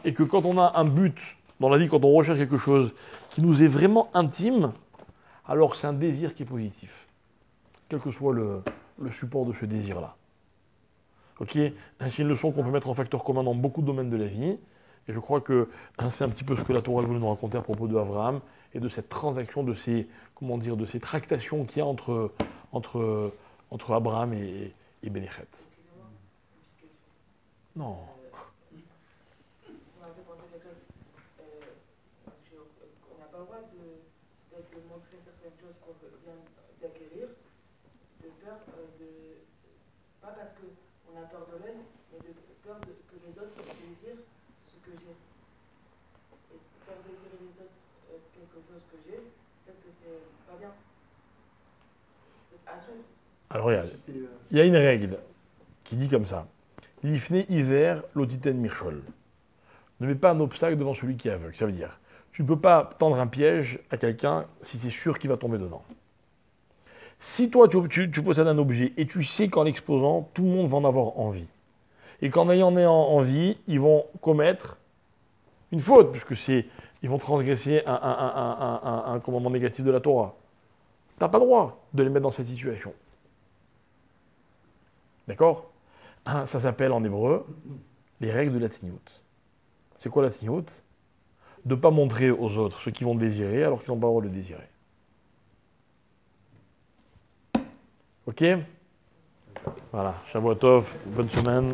Et que quand on a un but dans la vie, quand on recherche quelque chose qui nous est vraiment intime, alors c'est un désir qui est positif. Quel que soit le support de ce désir-là. Ok? C'est une leçon qu'on peut mettre en facteur commun dans beaucoup de domaines de la vie. Et je crois que c'est un petit peu ce que la Torah voulait nous raconter à propos d'Abraham et de cette transaction, de ces tractations qu'il y a entre entre Abraham et Bénéchet. Excusez-moi, une petite question. Non. Vous m'avez demandé quelque chose. On n'a pas le droit de montrer certaines choses qu'on vient d'acquérir, de peur pas parce qu'on a peur de l'œil, mais de peur que les autres désirent ce que j'ai. Et faire désirer les autres quelque chose que j'ai, peut-être que c'est pas bien. À suivre. Alors regarde, il y a une règle qui dit comme ça. L'ifné hiver, l'otiten mirchol. Ne mets pas un obstacle devant celui qui est aveugle. Ça veut dire, tu ne peux pas tendre un piège à quelqu'un si c'est sûr qu'il va tomber dedans. Si toi, tu possèdes un objet et tu sais qu'en l'exposant, tout le monde va en avoir envie. Et qu'en ayant envie, ils vont commettre une faute, puisque ils vont transgresser un commandement négatif de la Torah. Tu n'as pas le droit de les mettre dans cette situation. D'accord? Ça s'appelle en hébreu les règles de la tzniut. C'est quoi la tzniut? De ne pas montrer aux autres ce qu'ils vont désirer alors qu'ils n'ont pas le droit de le désirer. Ok? Voilà. Shavuot tov, bonne semaine.